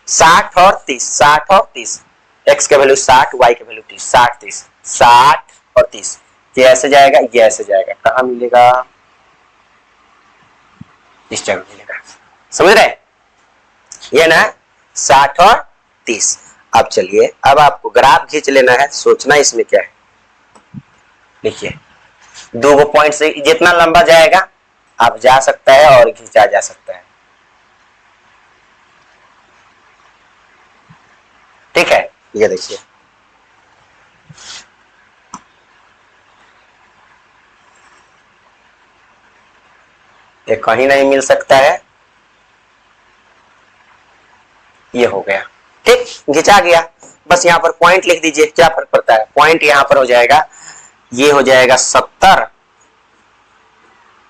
60 और 30, 60 और 30, x के वैल्यू 60, y के वैल्यू 30, 60 30, 60 और 30, ये ऐसे जाएगा ये ऐसे जाएगा, कहाँ मिलेगा, इस जगह मिलेगा, समझ रहे, ये ना 60 और 30। अब चलिए अब आपको ग्राफ खींच लेना है, सोचना इसमें क्या है, देखिए दो पॉइंट से जितना लंबा जाएगा आप जा सकता है और खींचा जा सकता है, ठीक है, ये देखिए ये कहीं नहीं मिल सकता है, ये हो गया, ठीक, खिंचा गया, बस यहाँ पर पॉइंट लिख दीजिए, क्या फर्क पड़ता है, पॉइंट यहाँ पर हो जाएगा, ये हो जाएगा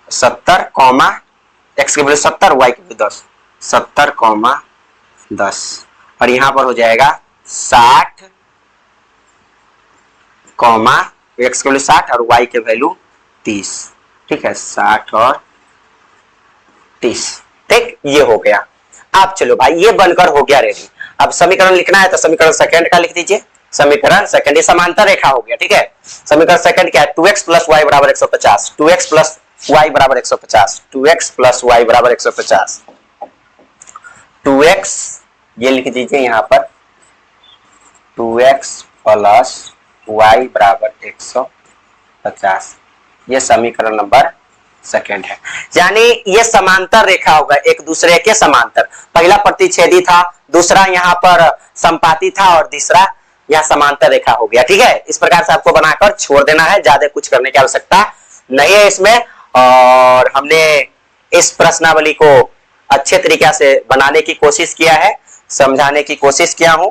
70 कॉमा x के वैल्यू 70, y के वैल्यू 10, 70 कॉमा 10, और यहाँ पर हो जाएगा 60 कॉमा x के वैल्यू 60 और y के वैल्यू 30, ठीक है, 60 और 30, ठीक, ये हो गया। अब चलो भाई ये बनकर हो गया रेडी, अब समीकरण लिखना है तो समीकरण सेकंड का लिख दीजिए, समीकरण सेकंड, ये समांतर रेखा हो गया, ठीक है, समीकरण सेकंड क्या है, 2x प्लस वाई बराबर 150, 2x प्लस वाई बराबर 150, 2x प्लस वाई बराबर 150, 2x ये लिख दीजिए यहाँ पर, 2x प्लस वाई बराबर 150, ये समीकरण नंबर सेकंड है, यानी ये समांतर रेखा होगा एक दूसरे के समांतर, पहला प्रतिच्छेदी था, दूसरा यहाँ पर संपाती था और तीसरा यहाँ समांतर रेखा हो गया, ठीक है, इस प्रकार से आपको बनाकर छोड़ देना है, ज्यादा कुछ करने की आवश्यकता नहीं है इसमें। और हमने इस प्रश्नावली को अच्छे तरीके से बनाने की कोशिश किया है, समझाने की कोशिश किया हूं,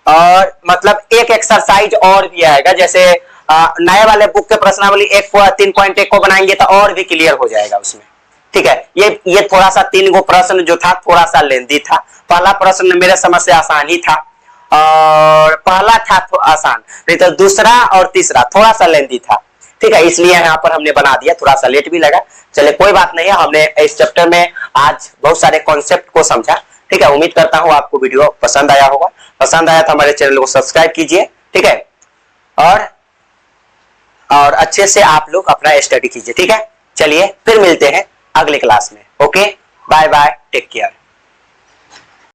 और मतलब एक एक्सरसाइज और भी आएगा, जैसे नए वाले बुक के प्रश्नावली 3.1 को बनाएंगे तो और भी क्लियर हो जाएगा उसमें, ठीक है। ये थोड़ा सा 3 गो प्रश्न जो था थोड़ा सा लेंदी था, पहला प्रश्न मेरे समझ से आसान ही था, और पहला था तो आसान, नहीं तो दूसरा और तीसरा थोड़ा सा लेंदी था, ठीक है, इसलिए यहाँ पर हमने बना दिया, थोड़ा सा लेट भी लगा, चले कोई बात नहीं है, हमने इस चैप्टर में आज बहुत सारे कॉन्सेप्ट को समझा, ठीक है। उम्मीद करता हूँ आपको वीडियो पसंद आया होगा, पसंद आया तो हमारे चैनल को सब्सक्राइब कीजिए, ठीक है, और अच्छे से आप लोग अपना स्टडी कीजिए, ठीक है। चलिए फिर मिलते हैं अगले क्लास में, okay, bye bye, take care.